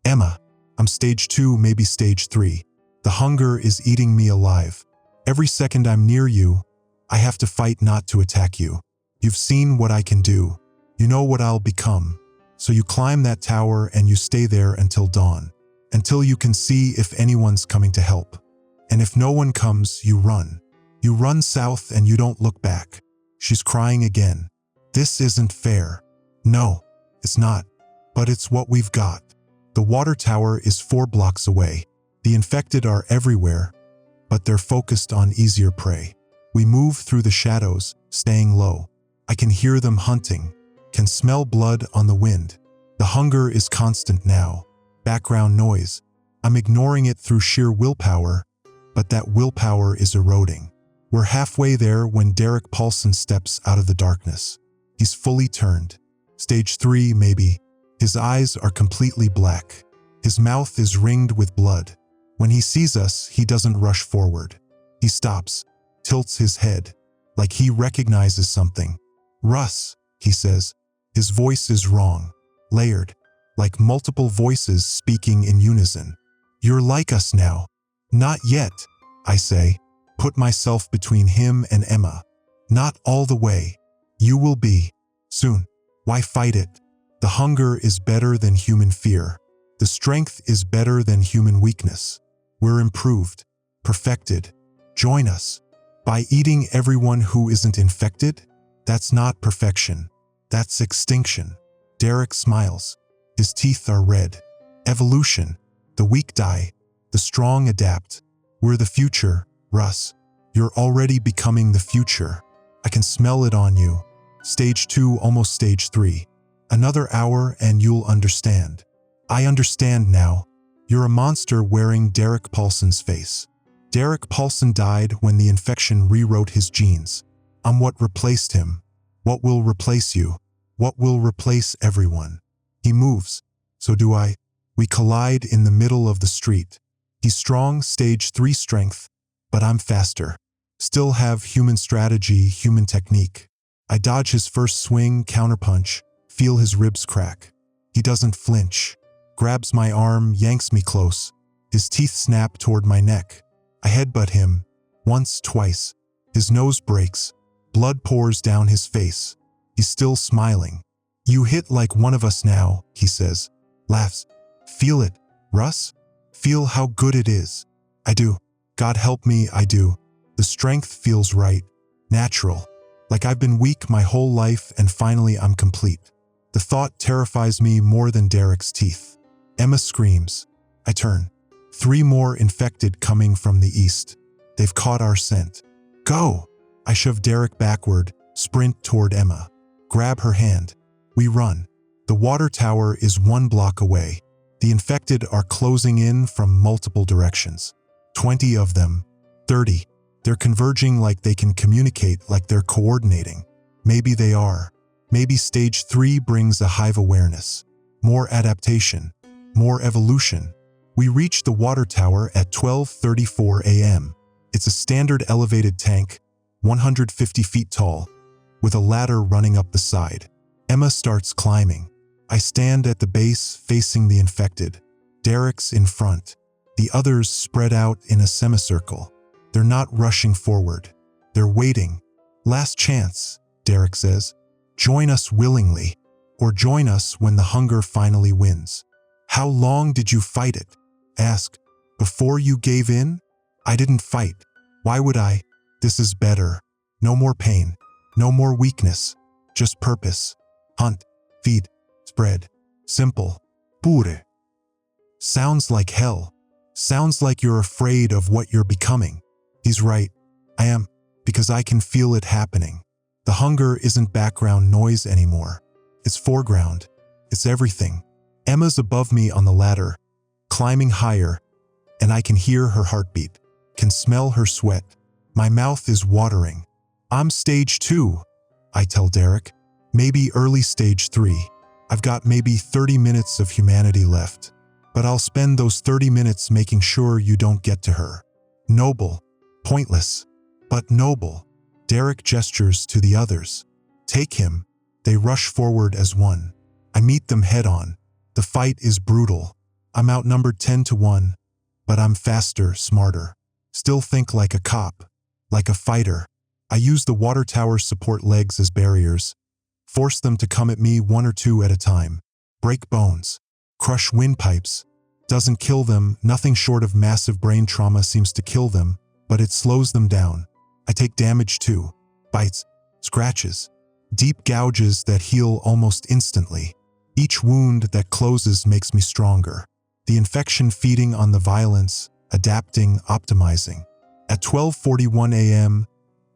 Emma, I'm stage 2, maybe stage 3. The hunger is eating me alive. Every second I'm near you, I have to fight not to attack you. You've seen what I can do. You know what I'll become. So you climb that tower and you stay there until dawn. Until you can see if anyone's coming to help. And if no one comes, you run. You run south and you don't look back. She's crying again. This isn't fair. No, it's not. But it's what we've got. The water tower is 4 blocks away. The infected are everywhere, but they're focused on easier prey. We move through the shadows, staying low. I can hear them hunting, can smell blood on the wind. The hunger is constant now. Background noise. I'm ignoring it through sheer willpower, but that willpower is eroding. We're halfway there when Derek Paulson steps out of the darkness. He's fully turned. Stage 3, maybe. His eyes are completely black. His mouth is ringed with blood. When he sees us, he doesn't rush forward. He stops, tilts his head, like he recognizes something. "Russ," he says. His voice is wrong, layered, like multiple voices speaking in unison. "You're like us now." "Not yet," I say, put myself between him and Emma. "Not all the way. You will be. Soon. Why fight it? The hunger is better than human fear. The strength is better than human weakness. We're improved, perfected. Join us. By eating everyone who isn't infected? That's not perfection. That's extinction." Derek smiles. His teeth are red. Evolution. The weak die. The strong adapt. We're the future, Russ. You're already becoming the future. I can smell it on you. Stage 2, almost stage 3. Another hour and you'll understand. I understand now. You're a monster wearing Derek Paulson's face. Derek Paulson died when the infection rewrote his genes. I'm what replaced him. What will replace you? What will replace everyone? He moves. So do I. We collide in the middle of the street. He's strong, stage 3 strength, but I'm faster. Still have human strategy, human technique. I dodge his first swing, counterpunch, feel his ribs crack. He doesn't flinch. Grabs my arm, yanks me close. His teeth snap toward my neck. I headbutt him. Once, twice. His nose breaks. Blood pours down his face. He's still smiling. "You hit like one of us now," he says. Laughs. "Feel it, Russ? Feel how good it is." I do. God help me, I do. The strength feels right. Natural. Like I've been weak my whole life and finally I'm complete. The thought terrifies me more than Derek's teeth. Emma screams. I turn. 3 more infected coming from the east. They've caught our scent. "Go!" I shove Derek backward, sprint toward Emma. Grab her hand. We run. The water tower is 1 block away. The infected are closing in from multiple directions. 20 of them. 30. They're converging like they can communicate, like they're coordinating. Maybe they are. Maybe stage 3 brings a hive awareness. More adaptation. More evolution. We reach the water tower at 12:34 a.m. It's a standard elevated tank, 150 feet tall, with a ladder running up the side. Emma starts climbing. I stand at the base facing the infected. Derek's in front. The others spread out in a semicircle. They're not rushing forward. They're waiting. "Last chance," Derek says. "Join us willingly, or join us when the hunger finally wins." "How long did you fight it?" Ask. "Before you gave in?" "I didn't fight. Why would I? This is better. No more pain. No more weakness. Just purpose. Hunt. Feed. Spread. Simple. Pure. Sounds like hell. Sounds like you're afraid of what you're becoming. He's right. I am, because I can feel it happening. The hunger isn't background noise anymore. It's foreground. It's everything. Emma's above me on the ladder, climbing higher, and I can hear her heartbeat, can smell her sweat. My mouth is watering. "I'm stage 2, I tell Derek. Maybe early stage 3. I've got maybe 30 minutes of humanity left. But I'll spend those 30 minutes making sure you don't get to her." Noble. Pointless. But noble. Derek gestures to the others. "Take him." They rush forward as one. I meet them head on. The fight is brutal. I'm outnumbered 10 to 1, but I'm faster, smarter. Still think like a cop, like a fighter. I use the water tower's support legs as barriers. Force them to come at me 1 or 2 at a time. Break bones. Crush windpipes. Doesn't kill them, nothing short of massive brain trauma seems to kill them, but it slows them down. I take damage too. Bites, scratches, deep gouges that heal almost instantly. Each wound that closes makes me stronger. The infection feeding on the violence, adapting, optimizing. At 12:41 a.m.,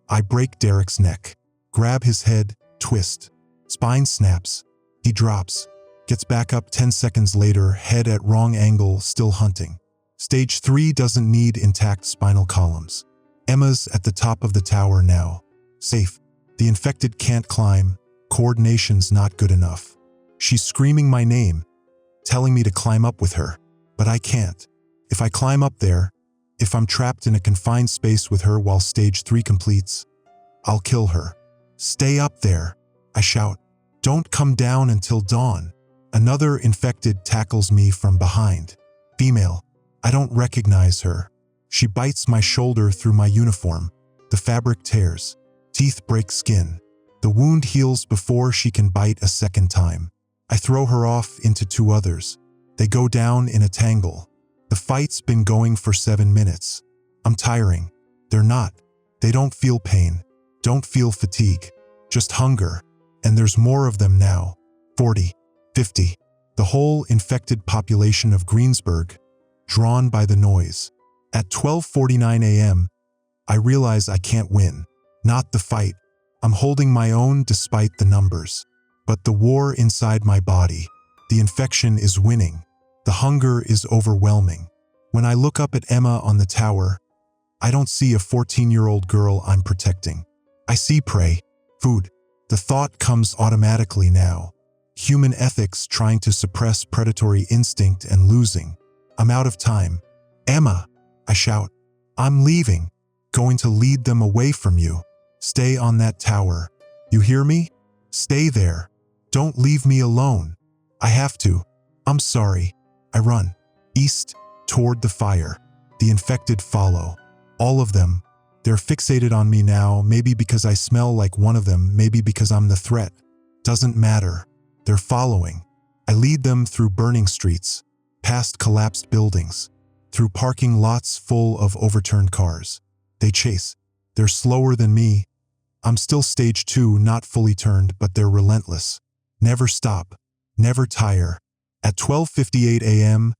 I break Derek's neck, grab his head, twist. Spine snaps. He drops. Gets back up 10 seconds later, head at wrong angle, still hunting. Stage 3 doesn't need intact spinal columns. Emma's at the top of the tower now. Safe. The infected can't climb. Coordination's not good enough. She's screaming my name, telling me to climb up with her. But I can't. If I climb up there, if I'm trapped in a confined space with her while stage 3 completes, I'll kill her. Stay up there, I shout. Don't come down until dawn. Another infected tackles me from behind. Female. I don't recognize her. She bites my shoulder through my uniform. The fabric tears. Teeth break skin. The wound heals before she can bite a second time. I throw her off into 2 others. They go down in a tangle. The fight's been going for 7 minutes. I'm tiring. They're not. They don't feel pain. Don't feel fatigue. Just hunger. And there's more of them now. 40. 50. The whole infected population of Greensburg, drawn by the noise. At 12:49 a.m., I realize I can't win. Not the fight. I'm holding my own despite the numbers. But the war inside my body, the infection is winning. The hunger is overwhelming. When I look up at Emma on the tower, I don't see a 14-year-old girl I'm protecting. I see prey, food. The thought comes automatically now. Human ethics trying to suppress predatory instinct and losing. I'm out of time. Emma, I shout. I'm leaving. Going to lead them away from you. Stay on that tower. You hear me? Stay there. Don't leave me alone. I have to. I'm sorry. I run. East, toward the fire. The infected follow. All of them. They're fixated on me now, maybe because I smell like one of them, maybe because I'm the threat. Doesn't matter. They're following. I lead them through burning streets, past collapsed buildings, through parking lots full of overturned cars. They chase. They're slower than me. I'm still stage 2, not fully turned, but they're relentless. Never stop. Never tire. At 12:58 a.m.,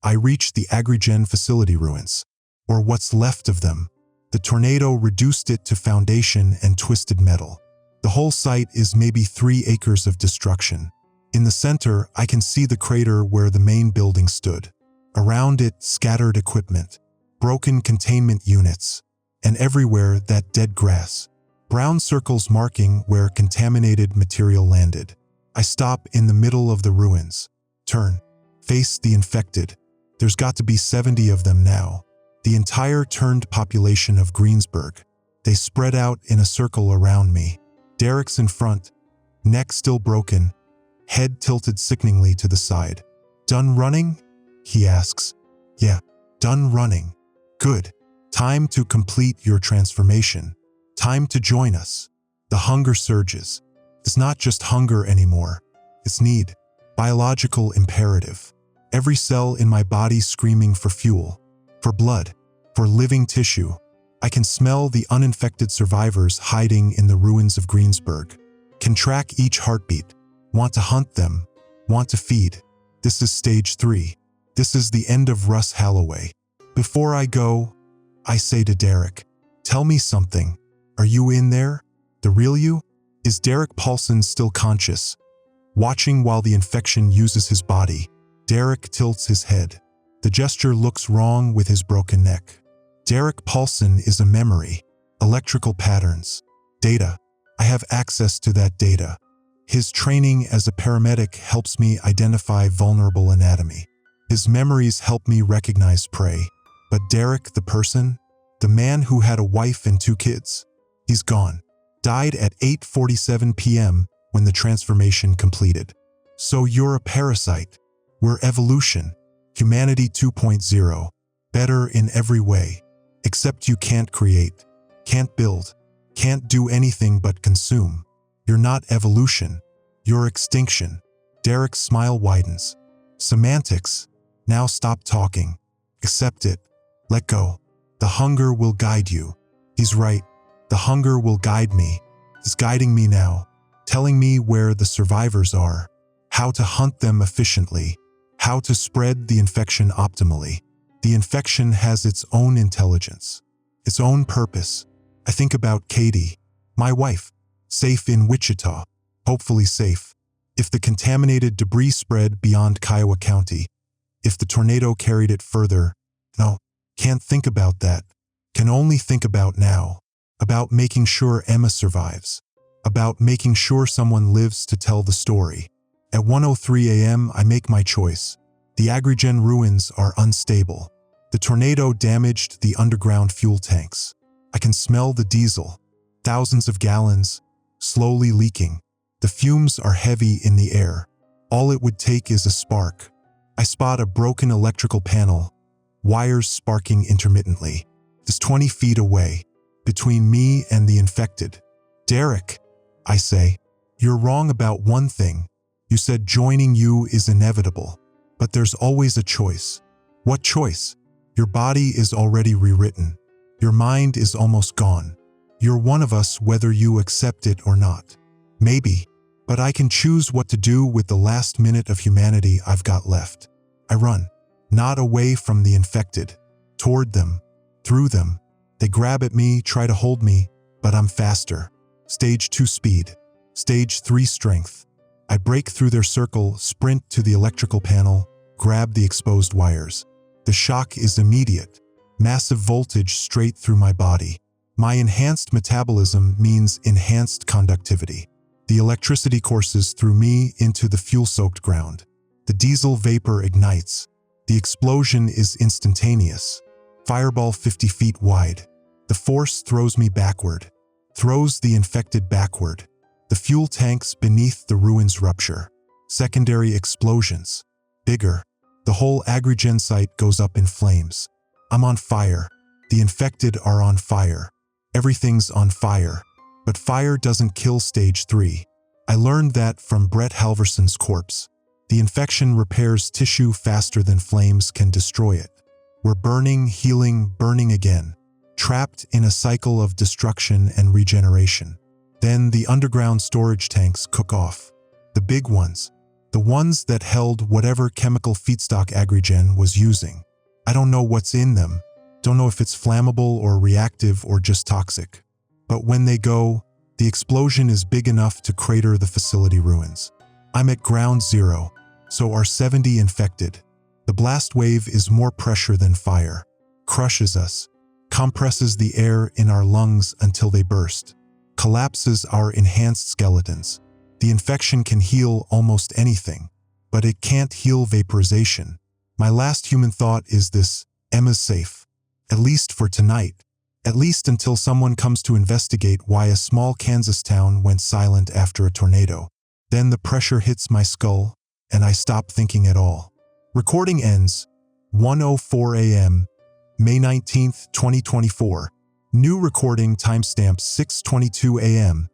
I reach the Agrigen facility ruins, or what's left of them. The tornado reduced it to foundation and twisted metal. The whole site is maybe 3 acres of destruction. In the center, I can see the crater where the main building stood. Around it, scattered equipment, broken containment units, and everywhere that dead grass. Brown circles marking where contaminated material landed. I stop in the middle of the ruins. Turn. Face the infected. There's got to be 70 of them now. The entire turned population of Greensburg. They spread out in a circle around me. Derek's in front, neck still broken, head tilted sickeningly to the side. Done running? He asks. Yeah, done running. Good. Time to complete your transformation. Time to join us. The hunger surges. It's not just hunger anymore. It's need. Biological imperative. Every cell in my body screaming for fuel. For blood. For living tissue. I can smell the uninfected survivors hiding in the ruins of Greensburg. Can track each heartbeat. Want to hunt them. Want to feed. This is stage 3. This is the end of Russ Holloway. Before I go, I say to Derek, tell me something. Are you in there? The real you? Is Derek Paulson still conscious? Watching while the infection uses his body, Derek tilts his head. The gesture looks wrong with his broken neck. Derek Paulson is a memory, electrical patterns, data. I have access to that data. His training as a paramedic helps me identify vulnerable anatomy. His memories help me recognize prey. But Derek, the person, the man who had a wife and 2 kids, he's gone. Died at 8:47 p.m. when the transformation completed. So you're a parasite. We're evolution. Humanity 2.0. Better in every way. Except you can't create, can't build, can't do anything but consume. You're not evolution. You're extinction. Derek's smile widens. Semantics. Now stop talking. Accept it. Let go. The hunger will guide you. He's right. The hunger will guide me. It's guiding me now, telling me where the survivors are, how to hunt them efficiently, how to spread the infection optimally. The infection has its own intelligence, its own purpose. I think about Katie, my wife. Safe in Wichita. Hopefully safe. If the contaminated debris spread beyond Kiowa County, if the tornado carried it further, no, can't think about that. Can only think about now. About making sure Emma survives. About making sure someone lives to tell the story. At 1:03 a.m. I make my choice. The Agrigen ruins are unstable. The tornado damaged the underground fuel tanks. I can smell the diesel. Thousands of gallons, slowly leaking. The fumes are heavy in the air. All it would take is a spark. I spot a broken electrical panel, wires sparking intermittently. It's 20 feet away, between me and the infected. Derek, I say, you're wrong about one thing. You said joining you is inevitable, but there's always a choice. What choice? Your body is already rewritten. Your mind is almost gone. You're one of us whether you accept it or not. Maybe, but I can choose what to do with the last minute of humanity I've got left. I run, not away from the infected, toward them, through them. They grab at me, try to hold me, but I'm faster. Stage 2 speed, Stage 3 strength. I break through their circle, sprint to the electrical panel, grab the exposed wires. The shock is immediate, massive voltage straight through my body. My enhanced metabolism means enhanced conductivity. The electricity courses through me into the fuel-soaked ground. The diesel vapor ignites. The explosion is instantaneous. Fireball 50 feet wide. The force throws me backward, throws the infected backward. The fuel tanks beneath the ruins rupture. Secondary explosions. Bigger. The whole Agrigen site goes up in flames. I'm on fire. The infected are on fire. Everything's on fire. But fire doesn't kill Stage 3. I learned that from Brett Halverson's corpse. The infection repairs tissue faster than flames can destroy it. We're burning, healing, burning again. Trapped in a cycle of destruction and regeneration. Then the underground storage tanks cook off. The big ones. The ones that held whatever chemical feedstock Agrigen was using. I don't know what's in them. Don't know if it's flammable or reactive or just toxic. But when they go, the explosion is big enough to crater the facility ruins. I'm at ground zero, so are 70 infected. The blast wave is more pressure than fire. Crushes us. Compresses the air in our lungs until they burst. Collapses our enhanced skeletons. The infection can heal almost anything, but it can't heal vaporization. My last human thought is this: Emma's safe. At least for tonight. At least until someone comes to investigate why a small Kansas town went silent after a tornado. Then the pressure hits my skull, and I stop thinking at all. Recording ends. 1:04 a.m. May 19, 2024. New recording timestamp 6:22 a.m.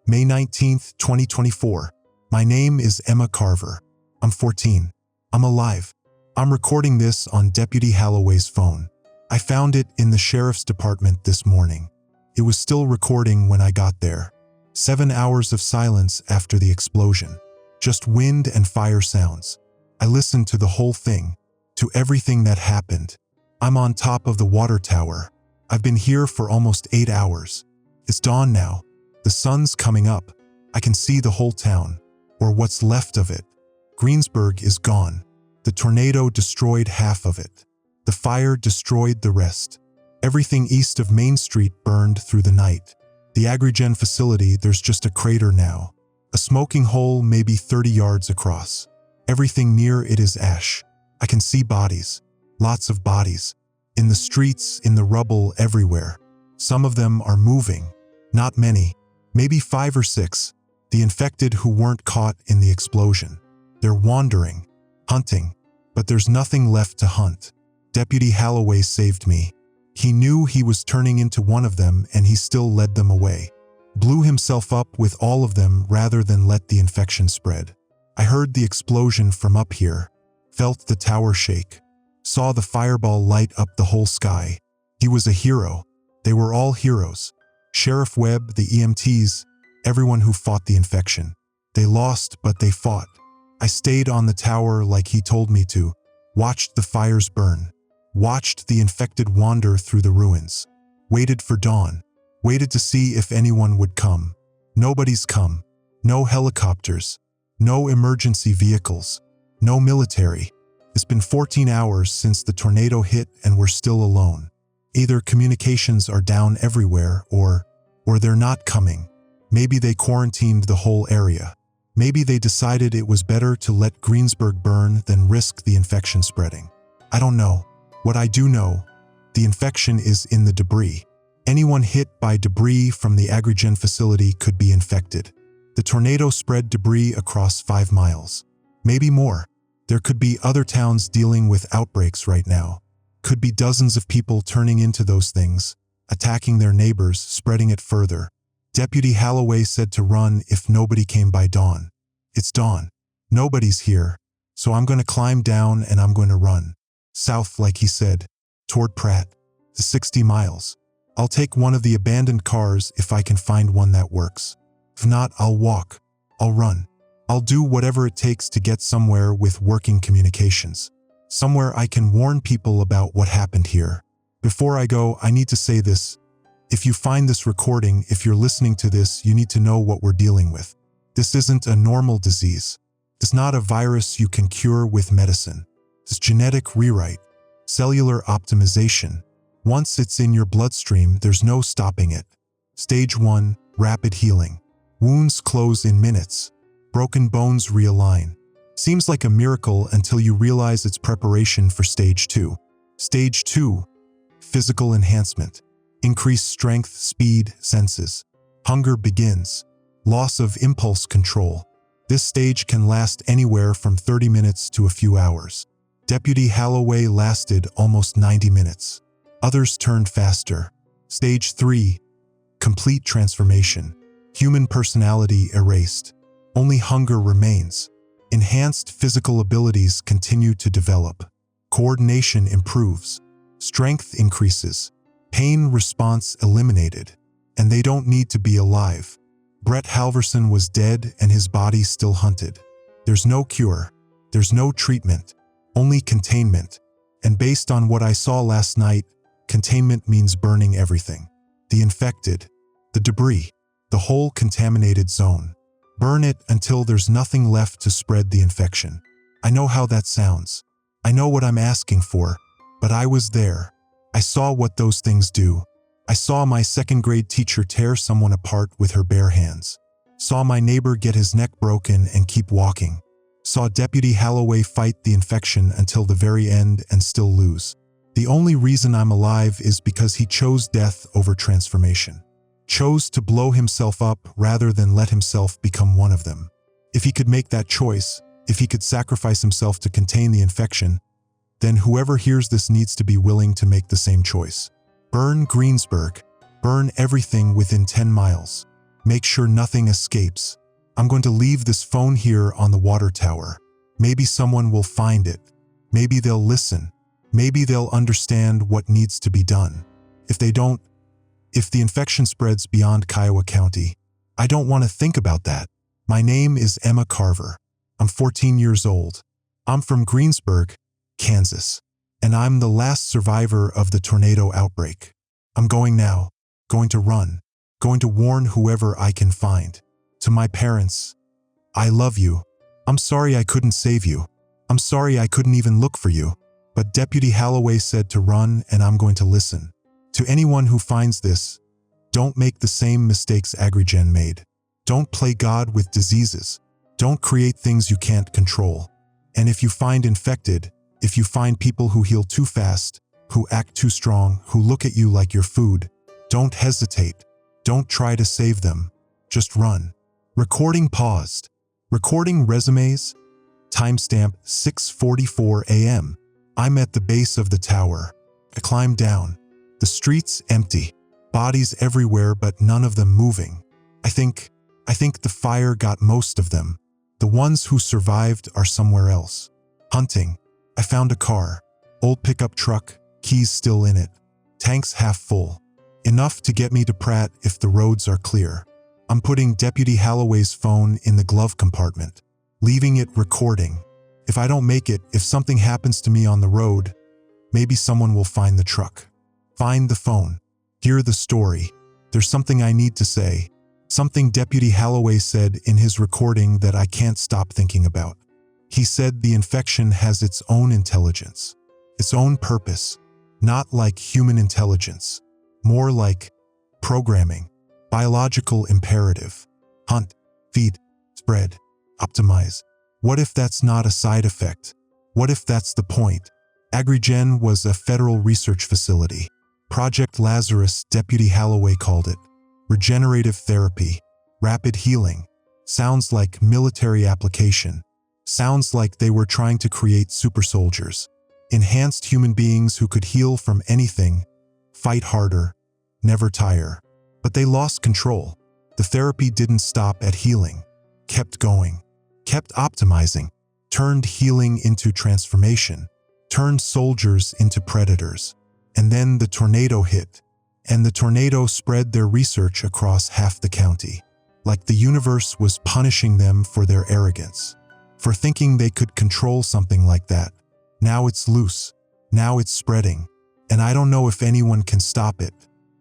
May 19, 2024. My name is Emma Carver. I'm 14. I'm alive. I'm recording this on Deputy Halloway's phone. I found it in the sheriff's department this morning. It was still recording when I got there. 7 hours of silence after the explosion. Just wind and fire sounds. I listened to the whole thing, to everything that happened. I'm on top of the water tower. I've been here for almost 8 hours. It's dawn now. The sun's coming up. I can see the whole town, or what's left of it. Greensburg is gone. The tornado destroyed half of it. The fire destroyed the rest. Everything east of Main Street burned through the night. The Agrigen facility, there's just a crater now. A smoking hole maybe 30 yards across. Everything near it is ash. I can see bodies. Lots of bodies. In the streets, in the rubble, everywhere. Some of them are moving. Not many. Maybe 5 or 6. The infected who weren't caught in the explosion. They're wandering, hunting, but there's nothing left to hunt. Deputy Halloway saved me. He knew he was turning into one of them and he still led them away. Blew himself up with all of them rather than let the infection spread. I heard the explosion from up here, felt the tower shake, saw the fireball light up the whole sky. He was a hero. They were all heroes. Sheriff Webb, the EMTs, everyone who fought the infection. They lost, but they fought. I stayed on the tower like he told me to, watched the fires burn. Watched the infected wander through the ruins. Waited for dawn. Waited to see if anyone would come. Nobody's come. No helicopters. No emergency vehicles. No military. It's been 14 hours since the tornado hit and we're still alone. Either communications are down everywhere or they're not coming. Maybe they quarantined the whole area. Maybe they decided it was better to let Greensburg burn than risk the infection spreading. I don't know. What I do know, the infection is in the debris. Anyone hit by debris from the Agrigen facility could be infected. The tornado spread debris across 5 miles. Maybe more. There could be other towns dealing with outbreaks right now. Could be dozens of people turning into those things, attacking their neighbors, spreading it further. Deputy Holloway said to run if nobody came by dawn. It's dawn. Nobody's here, so I'm going to climb down and I'm going to run. South, like he said, toward Pratt, the 60 miles. I'll take one of the abandoned cars if I can find one that works. If not, I'll walk. I'll run. I'll do whatever it takes to get somewhere with working communications. Somewhere I can warn people about what happened here. Before I go, I need to say this. If you find this recording, if you're listening to this, you need to know what we're dealing with. This isn't a normal disease. It's not a virus you can cure with medicine. It's genetic rewrite, cellular optimization. Once it's in your bloodstream, there's no stopping it. Stage 1, rapid healing. Wounds close in minutes. Broken bones realign. Seems like a miracle until you realize it's preparation for Stage 2. Stage 2, physical enhancement. Increased strength, speed, senses. Hunger begins. Loss of impulse control. This stage can last anywhere from 30 minutes to a few hours. Deputy Holloway lasted almost 90 minutes. Others turned faster. Stage 3, complete transformation. Human personality erased. Only hunger remains. Enhanced physical abilities continue to develop. Coordination improves. Strength increases. Pain response eliminated. And they don't need to be alive. Brett Halverson was dead and his body still hunted. There's no cure. There's no treatment. Only containment. And based on what I saw last night, containment means burning everything. The infected. The debris. The whole contaminated zone. Burn it until there's nothing left to spread the infection. I know how that sounds. I know what I'm asking for, but I was there. I saw what those things do. I saw my second-grade teacher tear someone apart with her bare hands. Saw my neighbor get his neck broken and keep walking. Saw Deputy Holloway fight the infection until the very end and still lose. The only reason I'm alive is because he chose death over transformation. Chose to blow himself up rather than let himself become one of them. If he could make that choice, if he could sacrifice himself to contain the infection, then whoever hears this needs to be willing to make the same choice. Burn Greensburg. Burn everything within 10 miles. Make sure nothing escapes. I'm going to leave this phone here on the water tower. Maybe someone will find it. Maybe they'll listen. Maybe they'll understand what needs to be done. If they don't, if the infection spreads beyond Kiowa County, I don't want to think about that. My name is Emma Carver. I'm 14 years old. I'm from Greensburg, Kansas, and I'm the last survivor of the tornado outbreak. I'm going now, going to run, going to warn whoever I can find. To my parents, I love you. I'm sorry I couldn't save you. I'm sorry I couldn't even look for you. But Deputy Holloway said to run, and I'm going to listen. To anyone who finds this, don't make the same mistakes Agrigen made. Don't play God with diseases. Don't create things you can't control. And if you find infected, if you find people who heal too fast, who act too strong, who look at you like you're food, don't hesitate. Don't try to save them. Just run. Recording paused. Recording resumes. Timestamp 6:44 a.m. I'm at the base of the tower. I climb down. The streets empty. Bodies everywhere but none of them moving. I think the fire got most of them. The ones who survived are somewhere else. Hunting. I found a car. Old pickup truck, keys still in it. Tanks half full. Enough to get me to Pratt if the roads are clear. I'm putting Deputy Holloway's phone in the glove compartment, leaving it recording. If I don't make it, if something happens to me on the road, maybe someone will find the truck. Find the phone. Hear the story. There's something I need to say. Something Deputy Holloway said in his recording that I can't stop thinking about. He said the infection has its own intelligence, its own purpose, not like human intelligence, more like programming, biological imperative, hunt, feed, spread, optimize. What if that's not a side effect? What if that's the point? AgriGen was a federal research facility. Project Lazarus, Deputy Holloway called it. Regenerative therapy, rapid healing. Sounds like military application. Sounds like they were trying to create super soldiers. Enhanced human beings who could heal from anything, fight harder, never tire. But they lost control. The therapy didn't stop at healing. Kept going. Kept optimizing. Turned healing into transformation. Turned soldiers into predators. And then the tornado hit. And the tornado spread their research across half the county. Like the universe was punishing them for their arrogance. For thinking they could control something like that. Now it's loose. Now it's spreading. And I don't know if anyone can stop it.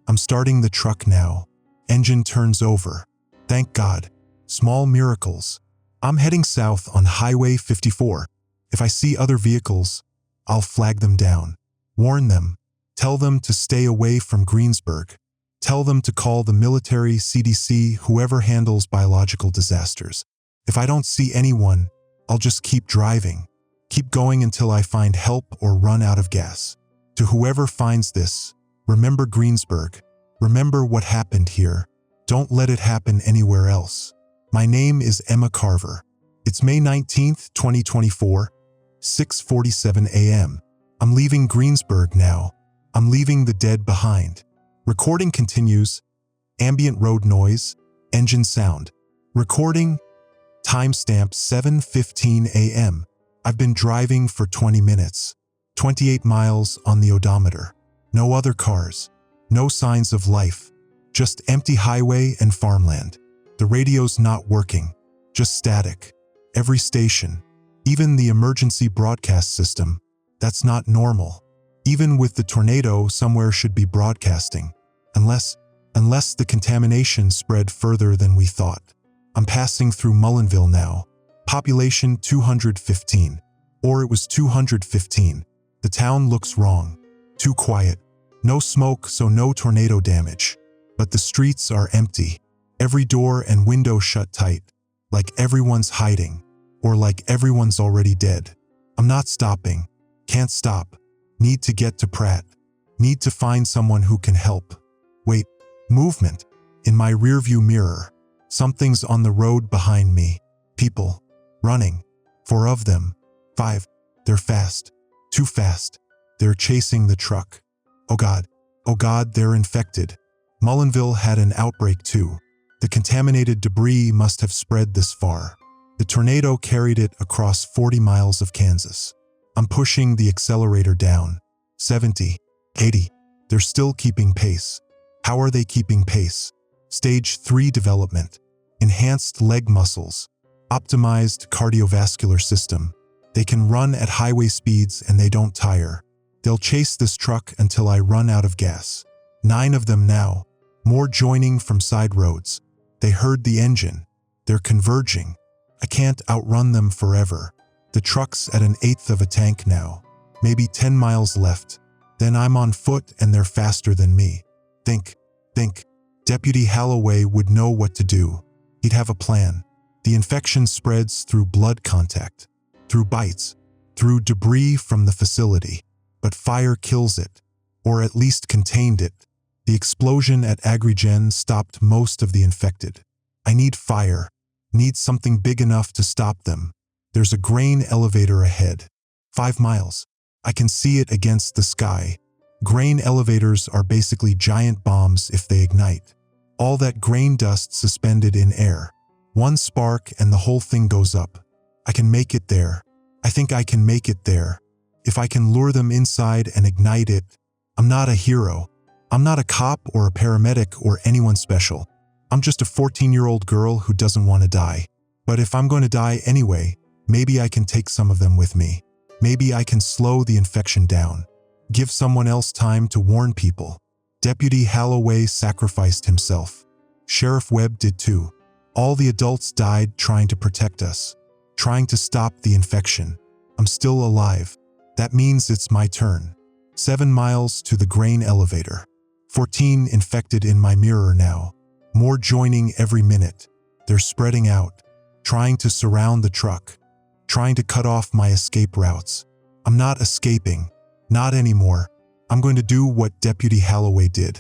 I'm starting the truck now. Engine turns over. Thank God. Small miracles. I'm heading south on Highway 54. If I see other vehicles, I'll flag them down. Warn them. Tell them to stay away from Greensburg. Tell them to call the military, CDC, whoever handles biological disasters. If I don't see anyone, I'll just keep driving. Keep going until I find help or run out of gas. To whoever finds this, remember Greensburg. Remember what happened here. Don't let it happen anywhere else. My name is Emma Carver. It's May 19th, 2024, 6:47 a.m. I'm leaving Greensburg now. I'm leaving the dead behind. Recording continues. Ambient road noise. Engine sound. Recording. Timestamp 7:15 a.m. I've been driving for 20 minutes. 28 miles on the odometer. No other cars. No signs of life. Just empty highway and farmland. The radio's not working. Just static. Every station. Even the emergency broadcast system. That's not normal. Even with the tornado, somewhere should be broadcasting. Unless the contamination spread further than we thought. I'm passing through Mullinville now. Population 215. Or it was 215. The town looks wrong. Too quiet. No smoke, so no tornado damage. But the streets are empty. Every door and window shut tight. Like everyone's hiding. Or like everyone's already dead. I'm not stopping. Can't stop. Need to get to Pratt. Need to find someone who can help. Wait. Movement. In my rearview mirror. Something's on the road behind me. People. Running. 4 of them. 5. They're fast. Too fast. They're chasing the truck. Oh God. Oh God, they're infected. Mullinville had an outbreak too. The contaminated debris must have spread this far. The tornado carried it across 40 miles of Kansas. I'm pushing the accelerator down. 70, 80. They're still keeping pace. How are they keeping pace? Stage 3 development. Enhanced leg muscles. Optimized cardiovascular system. They can run at highway speeds and they don't tire. They'll chase this truck until I run out of gas. 9 of them now. More joining from side roads. They heard the engine. They're converging. I can't outrun them forever. The truck's at 1/8 of a tank now. Maybe 10 miles left. Then I'm on foot and they're faster than me. Think. Deputy Holloway would know what to do. He'd have a plan. The infection spreads through blood contact, through bites, through debris from the facility. But fire kills it, or at least contained it. The explosion at AgriGen stopped most of the infected. I need fire. Need something big enough to stop them. There's a grain elevator ahead. 5 miles. I can see it against the sky. Grain elevators are basically giant bombs if they ignite. All that grain dust suspended in air. One spark and the whole thing goes up. I can make it there. I think I can make it there. If I can lure them inside and ignite it. I'm not a hero. I'm not a cop or a paramedic or anyone special. I'm just a 14-year-old girl who doesn't want to die. But if I'm going to die anyway, maybe I can take some of them with me. Maybe I can slow the infection down. Give someone else time to warn people. Deputy Holloway sacrificed himself. Sheriff Webb did too. All the adults died trying to protect us, trying to stop the infection. I'm still alive. That means it's my turn. 7 miles to the grain elevator. 14 infected in my mirror now. More joining every minute. They're spreading out, trying to surround the truck, trying to cut off my escape routes. I'm not escaping. Not anymore. I'm going to do what Deputy Holloway did.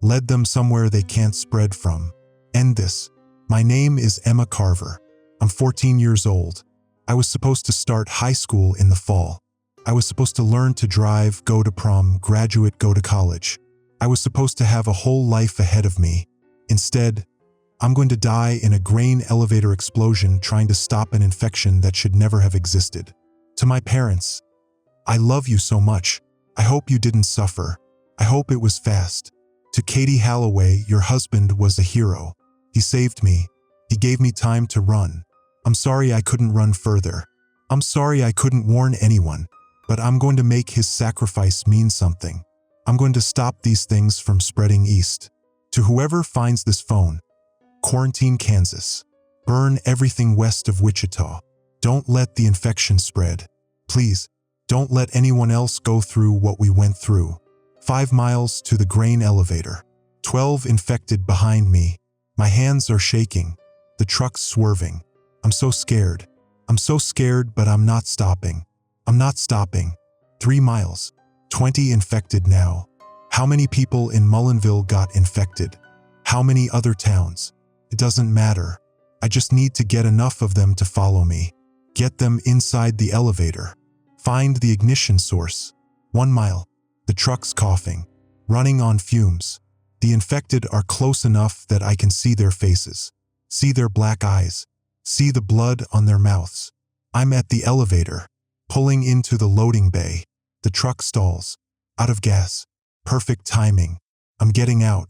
Led them somewhere they can't spread from. End this. My name is Emma Carver. I'm 14 years old. I was supposed to start high school in the fall. I was supposed to learn to drive, go to prom, graduate, go to college. I was supposed to have a whole life ahead of me. Instead, I'm going to die in a grain elevator explosion trying to stop an infection that should never have existed. To my parents, I love you so much. I hope you didn't suffer. I hope it was fast. To Katie Holloway, your husband was a hero. He saved me. He gave me time to run. I'm sorry I couldn't run further. I'm sorry I couldn't warn anyone, but I'm going to make his sacrifice mean something. I'm going to stop these things from spreading east. To whoever finds this phone, quarantine Kansas. Burn everything west of Wichita. Don't let the infection spread. Please, don't let anyone else go through what we went through. 5 miles to the grain elevator. 12 infected behind me. My hands are shaking. The truck's swerving. I'm so scared. I'm so scared, but I'm not stopping. I'm not stopping. 3 miles. 20 infected now. How many people in Mullinville got infected? How many other towns? It doesn't matter. I just need to get enough of them to follow me. Get them inside the elevator. Find the ignition source. 1 mile. The truck's coughing. Running on fumes. The infected are close enough that I can see their faces. See their black eyes. See the blood on their mouths. I'm at the elevator. Pulling into the loading bay. The truck stalls. Out of gas. Perfect timing. I'm getting out.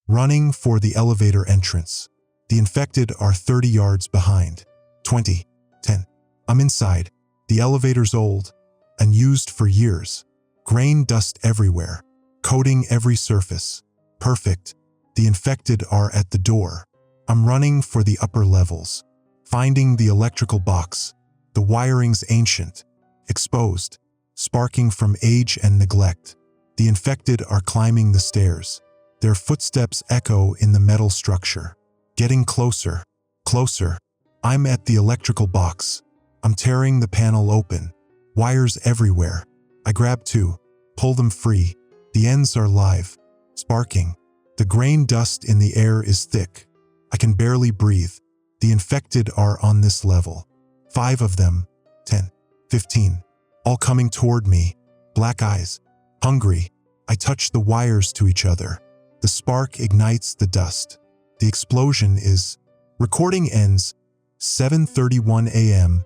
Running for the elevator entrance. The infected are 30 yards behind. 20. 10. I'm inside. The elevator's old. Unused for years. Grain dust everywhere. Coating every surface. Perfect. The infected are at the door. I'm running for the upper levels. Finding the electrical box. The wiring's ancient. Exposed. Sparking from age and neglect. The infected are climbing the stairs. Their footsteps echo in the metal structure. Getting closer. Closer. I'm at the electrical box. I'm tearing the panel open. Wires everywhere. I grab two. Pull them free. The ends are live. Sparking. The grain dust in the air is thick. I can barely breathe. The infected are on this level. 5 of them. 10. 15. All coming toward me. Black eyes. Hungry. I touch the wires to each other. The spark ignites the dust. The explosion is... Recording ends 7:31 a.m.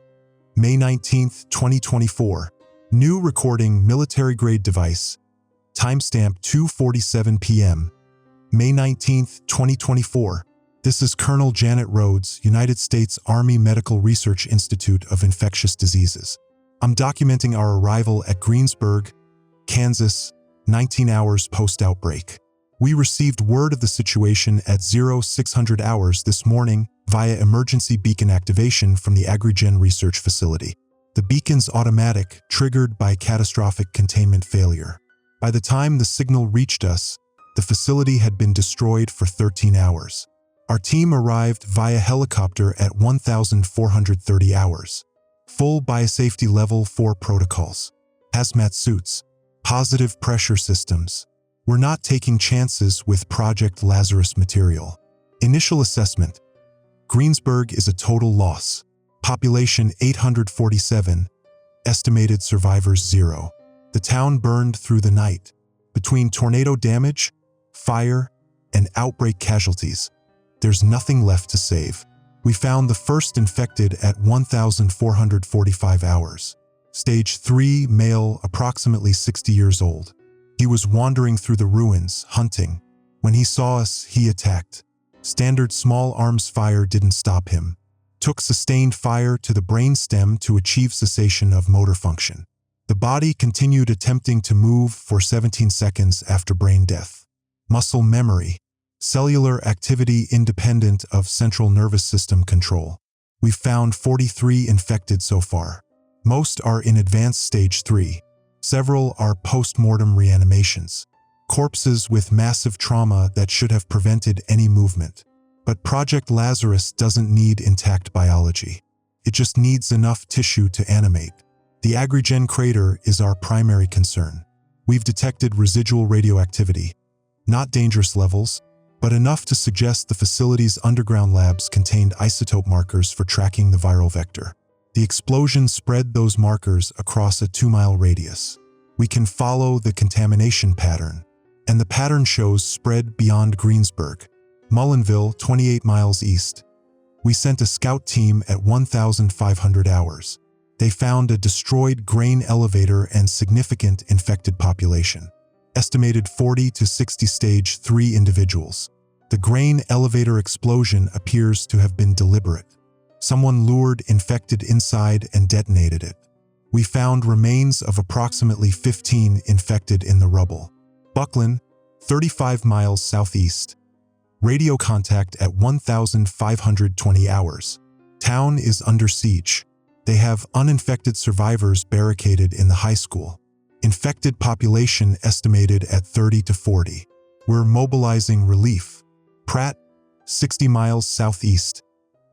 May 19, 2024. New recording military-grade device. Timestamp 2:47 p.m. May 19, 2024. This is Colonel Janet Rhodes, United States Army Medical Research Institute of Infectious Diseases. I'm documenting our arrival at Greensburg, Kansas, 19 hours post-outbreak. We received word of the situation at 0600 hours this morning via emergency beacon activation from the AgriGen research facility. The beacon's automatic, triggered by catastrophic containment failure. By the time the signal reached us, the facility had been destroyed for 13 hours. Our team arrived via helicopter at 1,430 hours. Full biosafety level 4 protocols. Hazmat suits. Positive pressure systems. We're not taking chances with Project Lazarus material. Initial assessment. Greensburg is a total loss. Population 847. Estimated survivors 0. The town burned through the night. Between tornado damage, fire, and outbreak casualties, there's nothing left to save. We found the first infected at 1,445 hours. Stage 3, male, approximately 60 years old. He was wandering through the ruins, hunting. When he saw us, he attacked. Standard small arms fire didn't stop him. Took sustained fire to the brainstem to achieve cessation of motor function. The body continued attempting to move for 17 seconds after brain death. Muscle memory. cellular activity independent of central nervous system control. We've found 43 infected so far. Most are in advanced stage 3. Several are post-mortem reanimations. Corpses with massive trauma that should have prevented any movement. But Project Lazarus doesn't need intact biology. It just needs enough tissue to animate. The Agrigen crater is our primary concern. We've detected residual radioactivity. Not dangerous levels, but enough to suggest the facility's underground labs contained isotope markers for tracking the viral vector. The explosion spread those markers across a 2-mile radius. We can follow the contamination pattern, and the pattern shows spread beyond Greensburg, Mullinville, 28 miles east. We sent a scout team at 1,500 hours. They found a destroyed grain elevator and significant infected population. Estimated 40 to 60 stage 3 individuals. The grain elevator explosion appears to have been deliberate. Someone lured infected inside and detonated it. We found remains of approximately 15 infected in the rubble. Buckland, 35 miles southeast. Radio contact at 1,520 hours. Town is under siege. They have uninfected survivors barricaded in the high school. Infected population estimated at 30 to 40. We're mobilizing relief. Pratt, 60 miles southeast.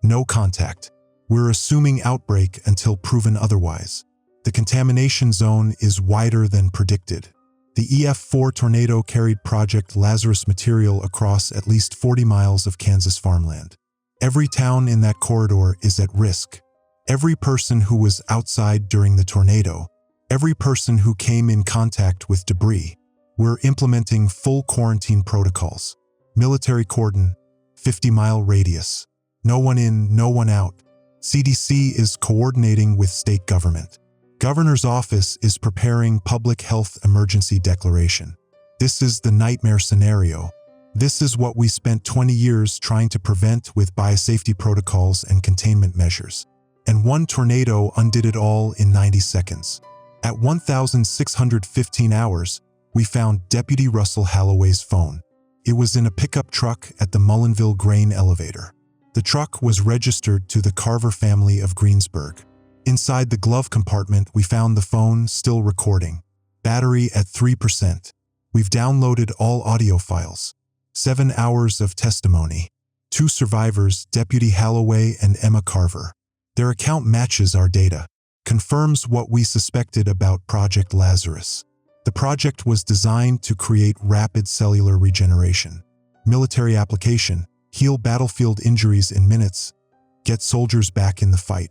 No contact. We're assuming outbreak until proven otherwise. The contamination zone is wider than predicted. The EF4 tornado carried Project Lazarus material across at least 40 miles of Kansas farmland. Every town in that corridor is at risk. Every person who was outside during the tornado. Every person who came in contact with debris. We're implementing full quarantine protocols. Military cordon, 50-mile radius. No one in, no one out. CDC is coordinating with state government. Governor's office is preparing public health emergency declaration. This is the nightmare scenario. This is what we spent 20 years trying to prevent with biosafety protocols and containment measures. And one tornado undid it all in 90 seconds. At 1,615 hours, we found Deputy Russell Halloway's phone. It was in a pickup truck at the Mullinville grain elevator. The truck was registered to the Carver family of Greensburg. Inside the glove compartment, we found the phone still recording. Battery at 3%. We've downloaded all audio files. 7 hours of testimony. 2 survivors, Deputy Halloway and Emma Carver. Their account matches our data. Confirms what we suspected about Project Lazarus. The project was designed to create rapid cellular regeneration. Military application. Heal battlefield injuries in minutes. Get soldiers back in the fight.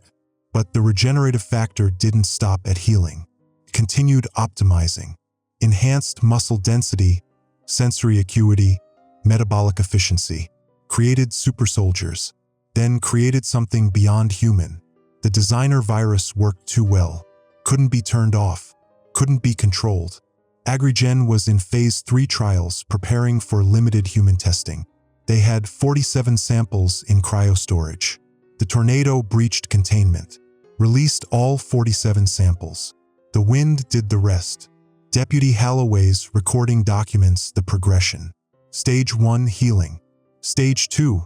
But the regenerative factor didn't stop at healing. It continued optimizing. Enhanced muscle density, sensory acuity, metabolic efficiency. Created super soldiers. Then created something beyond human. The designer virus worked too well. Couldn't be turned off. Couldn't be controlled. Agrigen was in phase 3 trials preparing for limited human testing. They had 47 samples in cryostorage. The tornado breached containment. Released all 47 samples. The wind did the rest. Deputy Halloway's recording documents the progression. Stage 1, healing. Stage 2,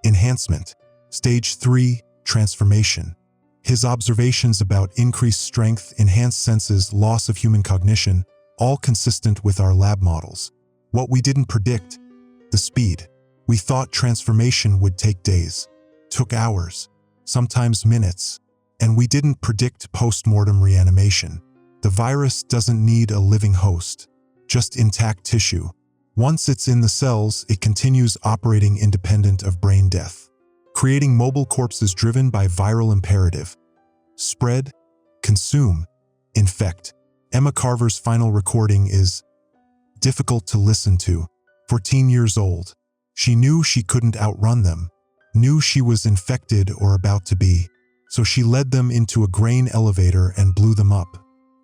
enhancement. Stage 3, transformation. His observations about increased strength, enhanced senses, loss of human cognition, all consistent with our lab models. What we didn't predict, the speed. We thought transformation would take days. Took hours, sometimes minutes. And we didn't predict post-mortem reanimation. The virus doesn't need a living host, just intact tissue. Once it's in the cells, it continues operating independent of brain death, creating mobile corpses driven by viral imperative. Spread, consume, infect. Emma Carver's final recording is difficult to listen to. 14 years old. She knew she couldn't outrun them, knew she was infected or about to be. So she led them into a grain elevator and blew them up.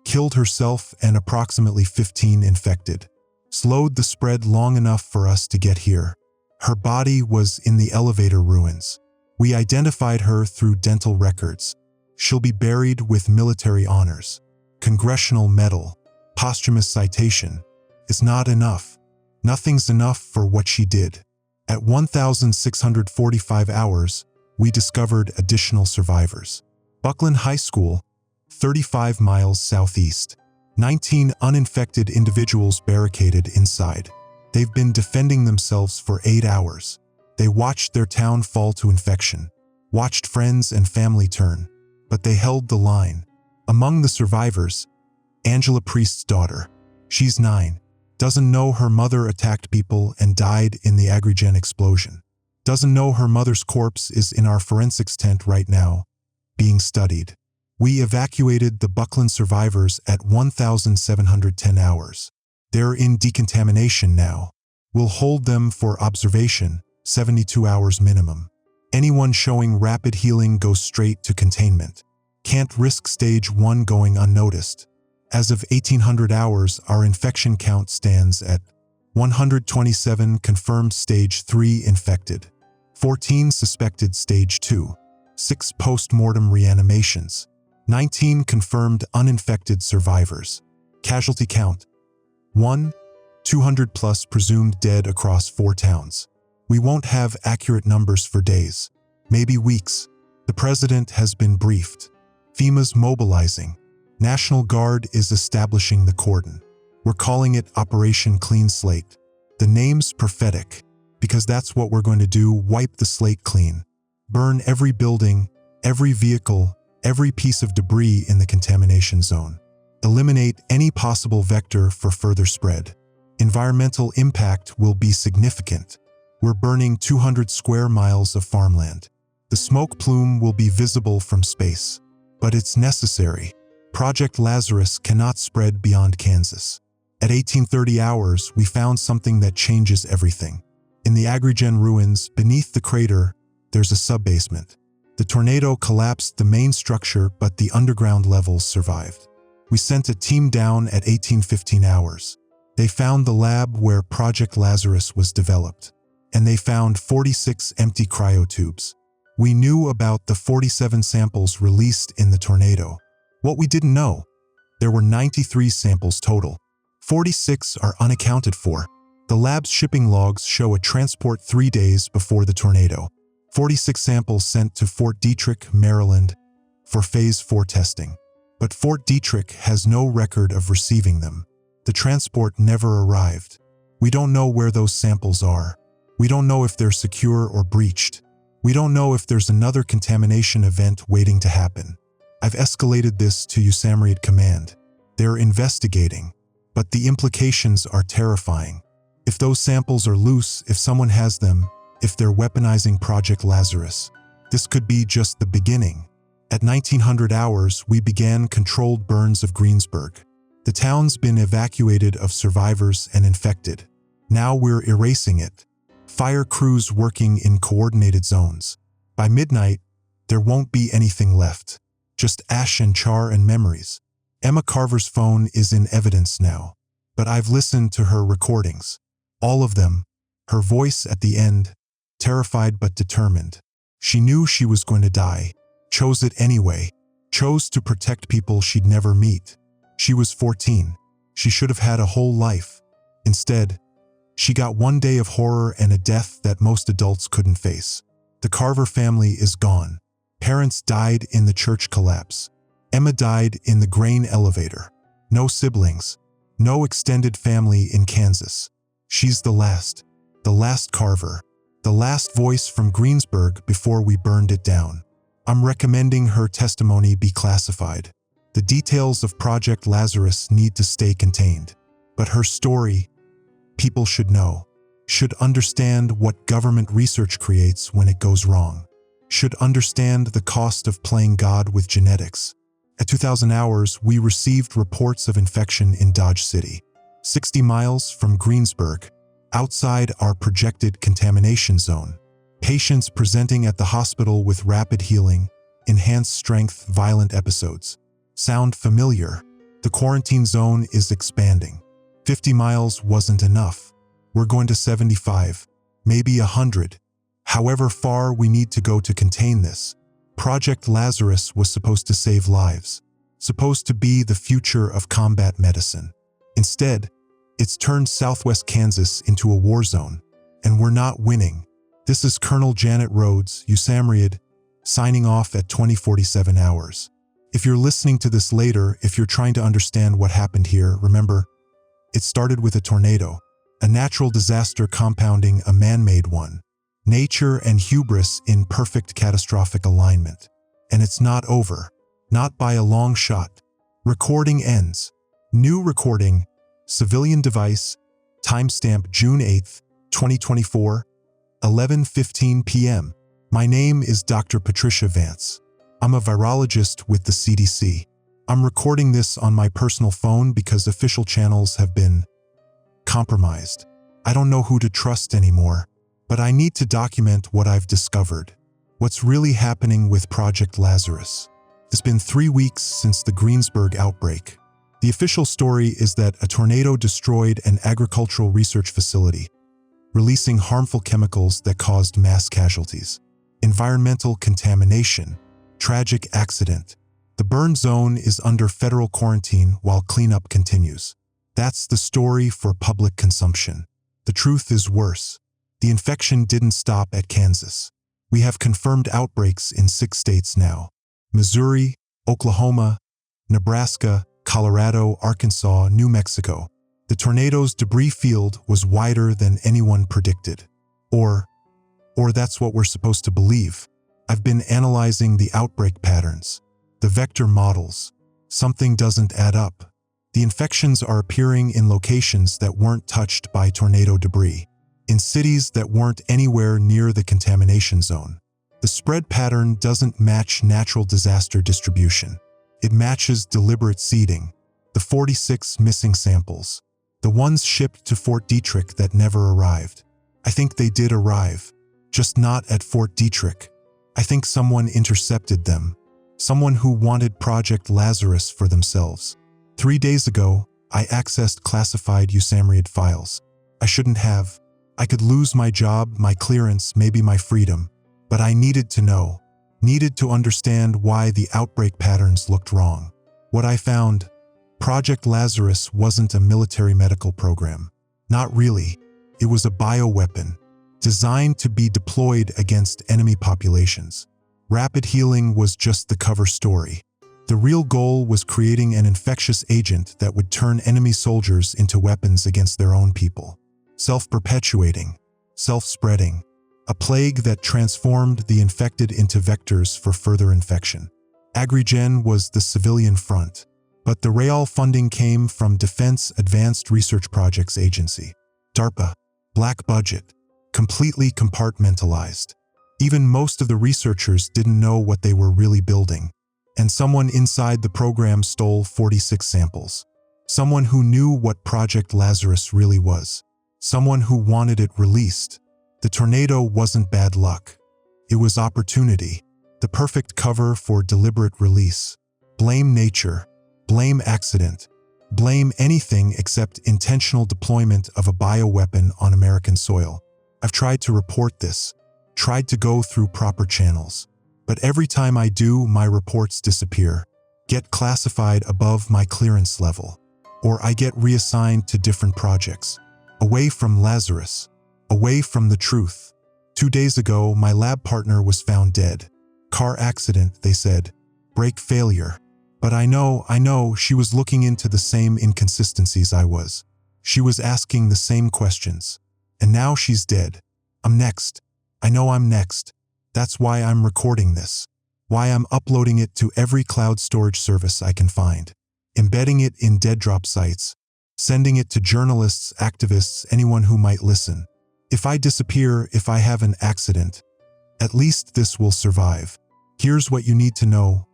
Killed herself and approximately 15 infected. Slowed the spread long enough for us to get here. Her body was in the elevator ruins. We identified her through dental records. She'll be buried with military honors. Congressional medal. Posthumous citation. It's not enough. Nothing's enough for what she did. At 1,645 hours, we discovered additional survivors. Buckland High School, 35 miles southeast. 19 uninfected individuals barricaded inside. They've been defending themselves for 8 hours. They watched their town fall to infection, watched friends and family turn, but they held the line. Among the survivors, Angela Priest's daughter. She's 9. Doesn't know her mother attacked people and died in the Agrigen explosion. Doesn't know her mother's corpse is in our forensics tent right now, being studied. We evacuated the Buckland survivors at 1,710 hours. They're in decontamination now. We'll hold them for observation, 72 hours minimum. Anyone showing rapid healing goes straight to containment. Can't risk stage 1 going unnoticed. As of 1,800 hours, our infection count stands at 127 confirmed stage 3 infected, 14 suspected stage 2, 6 post-mortem reanimations, 19 confirmed uninfected survivors. Casualty count: 1, 200 plus presumed dead across 4 towns. We won't have accurate numbers for days, maybe weeks. The president has been briefed. FEMA's mobilizing. National Guard is establishing the cordon. We're calling it Operation Clean Slate. The name's prophetic, because that's what we're going to do: wipe the slate clean. Burn every building, every vehicle, every piece of debris in the contamination zone. Eliminate any possible vector for further spread. Environmental impact will be significant. We're burning 200 square miles of farmland. The smoke plume will be visible from space, but it's necessary. Project Lazarus cannot spread beyond Kansas. At 1830 hours, we found something that changes everything. In the Agrigen ruins, beneath the crater, there's a subbasement. The tornado collapsed the main structure, but the underground levels survived. We sent a team down at 1815 hours. They found the lab where Project Lazarus was developed, and they found 46 empty cryotubes. We knew about the 47 samples released in the tornado. What we didn't know: there were 93 samples total. 46 are unaccounted for. The lab's shipping logs show a transport 3 days before the tornado. 46 samples sent to Fort Detrick, Maryland, for Phase 4 testing. But Fort Detrick has no record of receiving them. The transport never arrived. We don't know where those samples are. We don't know if they're secure or breached. We don't know if there's another contamination event waiting to happen. I've escalated this to USAMRIAD Command. They're investigating, but the implications are terrifying. If those samples are loose, if someone has them, if they're weaponizing Project Lazarus, this could be just the beginning. At 1900 hours, we began controlled burns of Greensburg. The town's been evacuated of survivors and infected. Now we're erasing it. Fire crews working in coordinated zones. By midnight, there won't be anything left. Just ash and char and memories. Emma Carver's phone is in evidence now, but I've listened to her recordings. All of them. Her voice at the end, terrified but determined. She knew she was going to die, chose it anyway, chose to protect people she'd never meet. She was 14. She should have had a whole life. Instead, she got 1 day of horror and a death that most adults couldn't face. The Carver family is gone. Parents died in the church collapse. Emma died in the grain elevator. No siblings. No extended family in Kansas. She's the last Carver. The last voice from Greensburg before we burned it down. I'm recommending her testimony be classified. The details of Project Lazarus need to stay contained. But her story, people should know. Should understand what government research creates when it goes wrong. Should understand the cost of playing God with genetics. At 2000 hours, we received reports of infection in Dodge City, 60 miles from Greensburg, outside our projected contamination zone. Patients presenting at the hospital with rapid healing, enhanced strength, violent episodes. Sound familiar? The quarantine zone is expanding. 50 miles wasn't enough. We're going to 75, maybe 100. However far we need to go to contain this. Project Lazarus was supposed to save lives, supposed to be the future of combat medicine. Instead, it's turned southwest Kansas into a war zone, and we're not winning. This is Colonel Janet Rhodes, USAMRIAD, signing off at 20:47 hours. If you're listening to this later, if you're trying to understand what happened here, remember, it started with a tornado, a natural disaster compounding a man-made one. Nature and hubris in perfect catastrophic alignment. And it's not over. Not by a long shot. Recording ends. New recording. Civilian device. Timestamp June 8th, 2024. 11:15 p.m. My name is Dr. Patricia Vance. I'm a virologist with the CDC. I'm recording this on my personal phone because official channels have been compromised. I don't know who to trust anymore, but I need to document what I've discovered. What's really happening with Project Lazarus? It's been 3 weeks since the Greensburg outbreak. The official story is that a tornado destroyed an agricultural research facility, releasing harmful chemicals that caused mass casualties. Environmental contamination. Tragic accident. The burn zone is under federal quarantine while cleanup continues. That's the story for public consumption. The truth is worse. The infection didn't stop at Kansas. We have confirmed outbreaks in 6 states now: Missouri, Oklahoma, Nebraska, Colorado, Arkansas, New Mexico. The tornado's debris field was wider than anyone predicted. Or that's what we're supposed to believe. I've been analyzing the outbreak patterns, the vector models. Something doesn't add up. The infections are appearing in locations that weren't touched by tornado debris, in cities that weren't anywhere near the contamination zone. The spread pattern doesn't match natural disaster distribution. It matches deliberate seeding. The 46 missing samples. The ones shipped to Fort Detrick that never arrived. I think they did arrive, just not at Fort Detrick. I think someone intercepted them. Someone who wanted Project Lazarus for themselves. 3 days ago, I accessed classified USAMRIAD files. I shouldn't have. I could lose my job, my clearance, maybe my freedom. But I needed to know. Needed to understand why the outbreak patterns looked wrong. What I found: Project Lazarus wasn't a military medical program. Not really. It was a bioweapon, designed to be deployed against enemy populations. Rapid healing was just the cover story. The real goal was creating an infectious agent that would turn enemy soldiers into weapons against their own people. Self-perpetuating, self-spreading. A plague that transformed the infected into vectors for further infection. AgriGen was the civilian front, but the real funding came from Defense Advanced Research Projects Agency, DARPA. Black budget, completely compartmentalized. Even most of the researchers didn't know what they were really building, and someone inside the program stole 46 samples. Someone who knew what Project Lazarus really was. Someone who wanted it released. The tornado wasn't bad luck. It was opportunity, the perfect cover for deliberate release. Blame nature, blame accident, blame anything except intentional deployment of a bioweapon on American soil. I've tried to report this, tried to go through proper channels, but every time I do, my reports disappear, get classified above my clearance level, or I get reassigned to different projects, away from Lazarus. Away from the truth. 2 days ago, my lab partner was found dead. Car accident, they said. Brake failure. But I know, she was looking into the same inconsistencies I was. She was asking the same questions. And now she's dead. I'm next. I know I'm next. That's why I'm recording this. Why I'm uploading it to every cloud storage service I can find. Embedding it in dead drop sites. Sending it to journalists, activists, anyone who might listen. If I disappear, if I have an accident, at least this will survive. Here's what you need to know.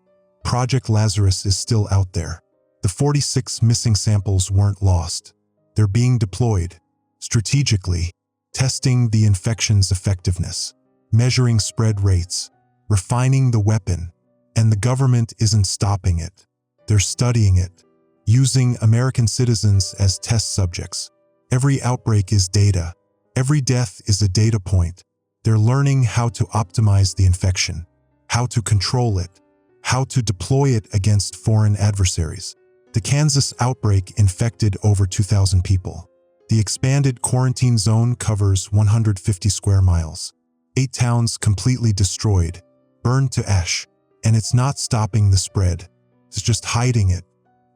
Project Lazarus is still out there. The 46 missing samples weren't lost. They're being deployed, strategically, testing the infection's effectiveness, measuring spread rates, refining the weapon, and the government isn't stopping it. They're studying it, using American citizens as test subjects. Every outbreak is data. Every death is a data point. They're learning how to optimize the infection, how to control it, how to deploy it against foreign adversaries. The Kansas outbreak infected over 2,000 people. The expanded quarantine zone covers 150 square miles. 8 towns completely destroyed, burned to ash, and it's not stopping the spread. It's just hiding it,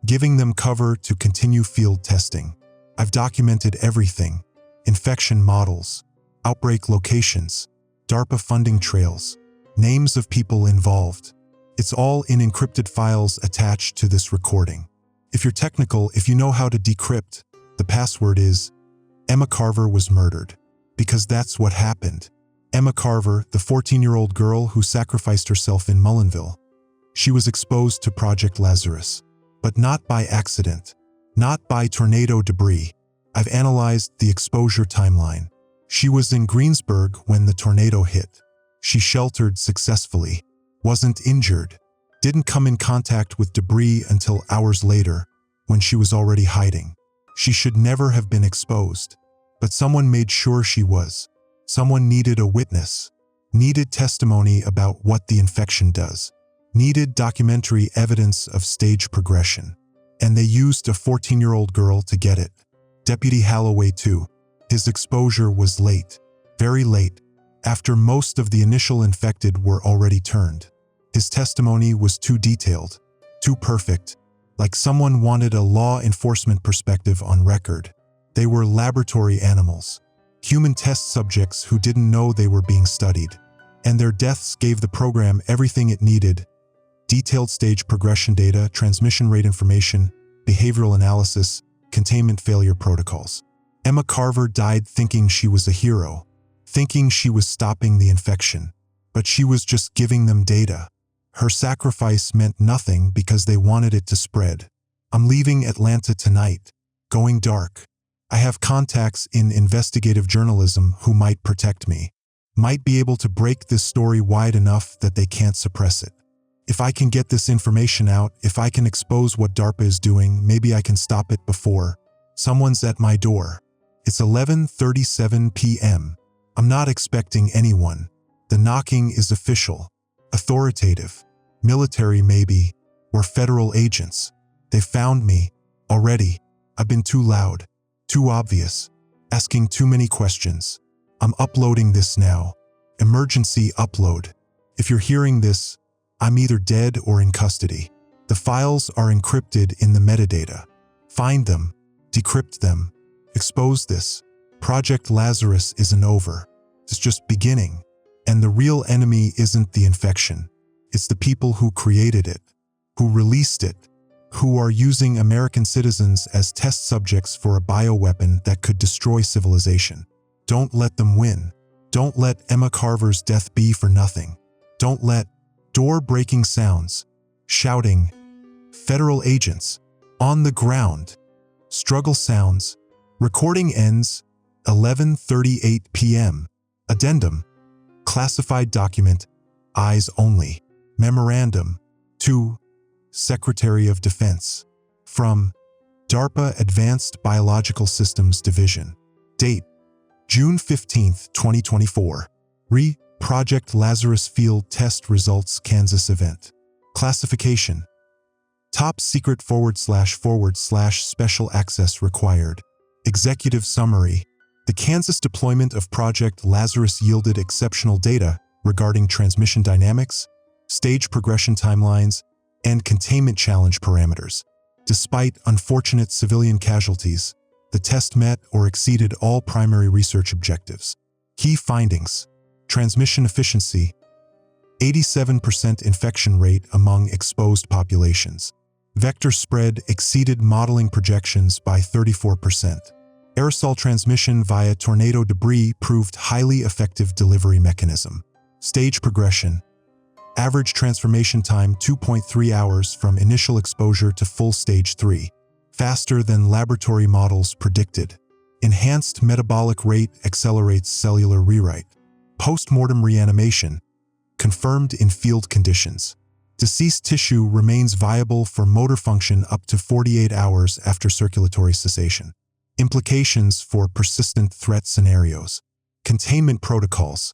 giving them cover to continue field testing. I've documented everything: infection models, outbreak locations, DARPA funding trails, names of people involved. It's all in encrypted files attached to this recording. If you're technical, if you know how to decrypt, the password is Emma Carver was murdered. Because that's what happened. Emma Carver, the 14-year-old girl who sacrificed herself in Mullinville. She was exposed to Project Lazarus, but not by accident, not by tornado debris. I've analyzed the exposure timeline. She was in Greensburg when the tornado hit. She sheltered successfully, wasn't injured, didn't come in contact with debris until hours later, when she was already hiding. She should never have been exposed, but someone made sure she was. Someone needed a witness, needed testimony about what the infection does, needed documentary evidence of stage progression. And they used a 14-year-old girl to get it. Deputy Holloway, too. His exposure was late, very late, after most of the initial infected were already turned. His testimony was too detailed, too perfect, like someone wanted a law enforcement perspective on record. They were laboratory animals, human test subjects who didn't know they were being studied, and their deaths gave the program everything it needed: detailed stage progression data, transmission rate information, behavioral analysis, containment failure protocols. Emma Carver died thinking she was a hero, thinking she was stopping the infection, but she was just giving them data. Her sacrifice meant nothing because they wanted it to spread. I'm leaving Atlanta tonight, going dark. I have contacts in investigative journalism who might protect me, might be able to break this story wide enough that they can't suppress it. If I can get this information out, if I can expose what DARPA is doing, maybe I can stop it before someone's at my door. It's 11:37 p.m. I'm not expecting anyone. The knocking is official, authoritative, military maybe, or federal agents. They found me already. I've been too loud, too obvious, asking too many questions. I'm uploading this now. Emergency upload. If you're hearing this, I'm either dead or in custody. The files are encrypted in the metadata. Find them, decrypt them, expose this. Project Lazarus isn't over. It's just beginning. And the real enemy isn't the infection. It's the people who created it, who released it, who are using American citizens as test subjects for a bioweapon that could destroy civilization. Don't let them win. Don't let Emma Carver's death be for nothing. Don't let door-breaking sounds, shouting, federal agents, on the ground, struggle sounds. Recording ends 11:38 p.m. Addendum. Classified document. Eyes only. Memorandum. To Secretary of Defense. From DARPA Advanced Biological Systems Division. Date: June 15, 2024. Project Lazarus Field Test Results Kansas Event. Classification: Top Secret // Special Access Required. Executive Summary: The Kansas deployment of Project Lazarus yielded exceptional data regarding transmission dynamics, stage progression timelines, and containment challenge parameters. Despite unfortunate civilian casualties, the test met or exceeded all primary research objectives. Key findings: transmission efficiency, 87% infection rate among exposed populations. Vector spread exceeded modeling projections by 34%. Aerosol transmission via tornado debris proved highly effective delivery mechanism. Stage progression: average transformation time 2.3 hours from initial exposure to full stage 3, faster than laboratory models predicted. Enhanced metabolic rate accelerates cellular rewrite. Post-mortem reanimation, confirmed in field conditions. Deceased tissue remains viable for motor function up to 48 hours after circulatory cessation. Implications for persistent threat scenarios. Containment protocols.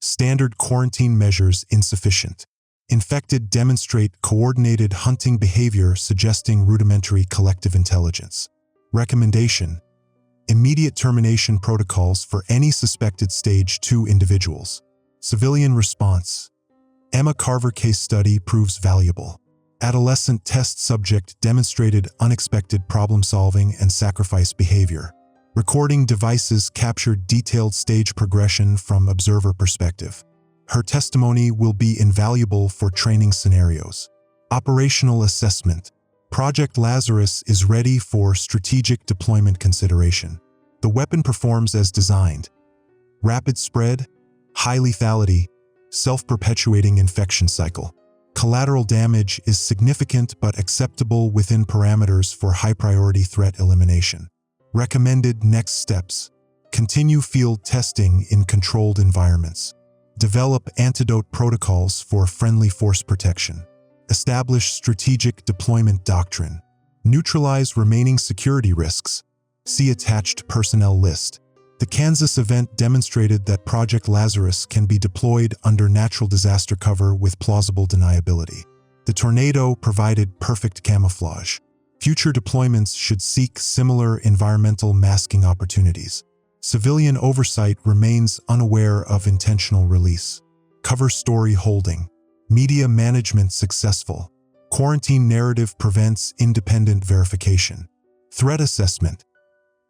Standard quarantine measures insufficient. Infected demonstrate coordinated hunting behavior suggesting rudimentary collective intelligence. Recommendation: Immediate termination protocols for any suspected stage 2 individuals. Civilian response. Emma Carver case study proves valuable. Adolescent test subject demonstrated unexpected problem-solving and sacrifice behavior. Recording devices captured detailed stage progression from observer perspective. Her testimony will be invaluable for training scenarios. Operational assessment. Project Lazarus is ready for strategic deployment consideration. The weapon performs as designed. Rapid spread, high lethality, self-perpetuating infection cycle. Collateral damage is significant but acceptable within parameters for high-priority threat elimination. Recommended next steps. Continue field testing in controlled environments. Develop antidote protocols for friendly force protection. Establish strategic deployment doctrine. Neutralize remaining security risks. See attached personnel list. The Kansas event demonstrated that Project Lazarus can be deployed under natural disaster cover with plausible deniability. The tornado provided perfect camouflage. Future deployments should seek similar environmental masking opportunities. Civilian oversight remains unaware of intentional release. Cover story holding. Media management successful. Quarantine narrative prevents independent verification. Threat assessment.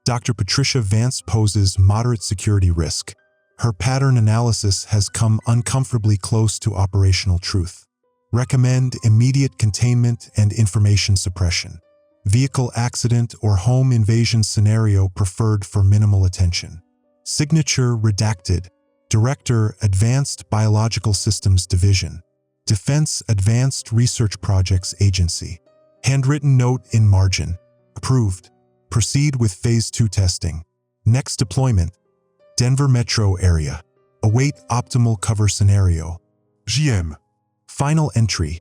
Dr. Patricia Vance poses moderate security risk. Her pattern analysis has come uncomfortably close to operational truth. Recommend immediate containment and information suppression. Vehicle accident or home invasion scenario preferred for minimal attention. Signature redacted. Director, Advanced Biological Systems Division. Defense Advanced Research Projects Agency. Handwritten note in margin. Approved. Proceed with Phase 2 testing. Next deployment. Denver metro area. Await optimal cover scenario. GM. Final entry.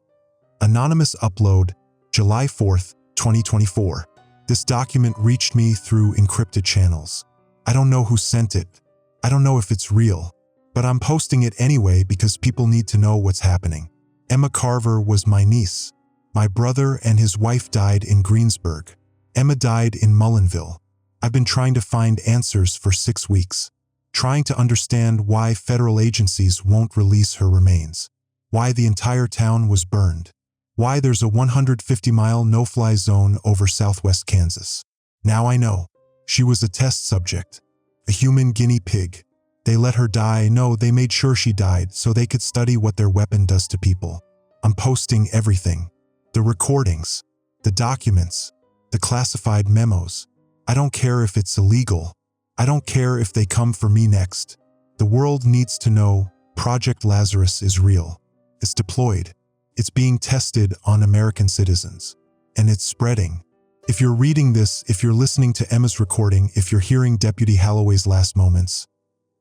Anonymous upload, July 4th, 2024. This document reached me through encrypted channels. I don't know who sent it. I don't know if it's real. But I'm posting it anyway because people need to know what's happening. Emma Carver was my niece. My brother and his wife died in Greensburg. Emma died in Mullinville. I've been trying to find answers for 6 weeks. Trying to understand why federal agencies won't release her remains. Why the entire town was burned. Why there's a 150-mile no-fly zone over southwest Kansas. Now I know. She was a test subject. A human guinea pig. They let her die. No, they made sure she died so they could study what their weapon does to people. I'm posting everything. The recordings. The documents. The classified memos. I don't care if it's illegal. I don't care if they come for me next. The world needs to know Project Lazarus is real. It's deployed. It's being tested on American citizens. And it's spreading. If you're reading this, if you're listening to Emma's recording, if you're hearing Deputy Holloway's last moments,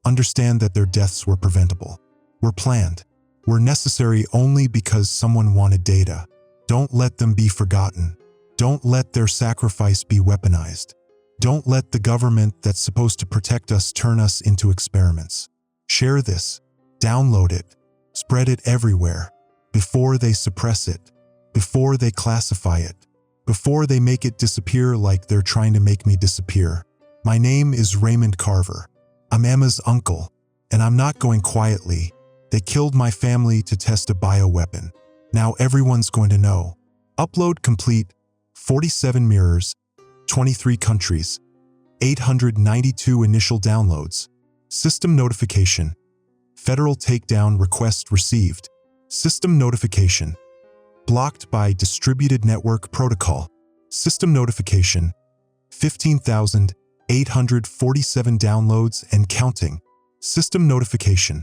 understand that their deaths were preventable. Were planned. Were necessary only because someone wanted data. Don't let them be forgotten. Don't let their sacrifice be weaponized. Don't let the government that's supposed to protect us turn us into experiments. Share this. Download it. Spread it everywhere. Before they suppress it. Before they classify it. Before they make it disappear like they're trying to make me disappear. My name is Raymond Carver. I'm Emma's uncle, and I'm not going quietly. They killed my family to test a bioweapon. Now everyone's going to know. Upload complete. 47 mirrors, 23 countries, 892 initial downloads. System notification. Federal takedown request received. System notification. Blocked by distributed network protocol. System notification. 15,847 downloads and counting. System notification.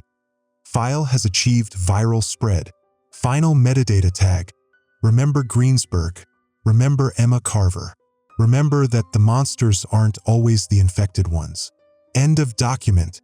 File has achieved viral spread. Final metadata tag. Remember Greensburg. Remember Emma Carver. Remember that the monsters aren't always the infected ones. End of document.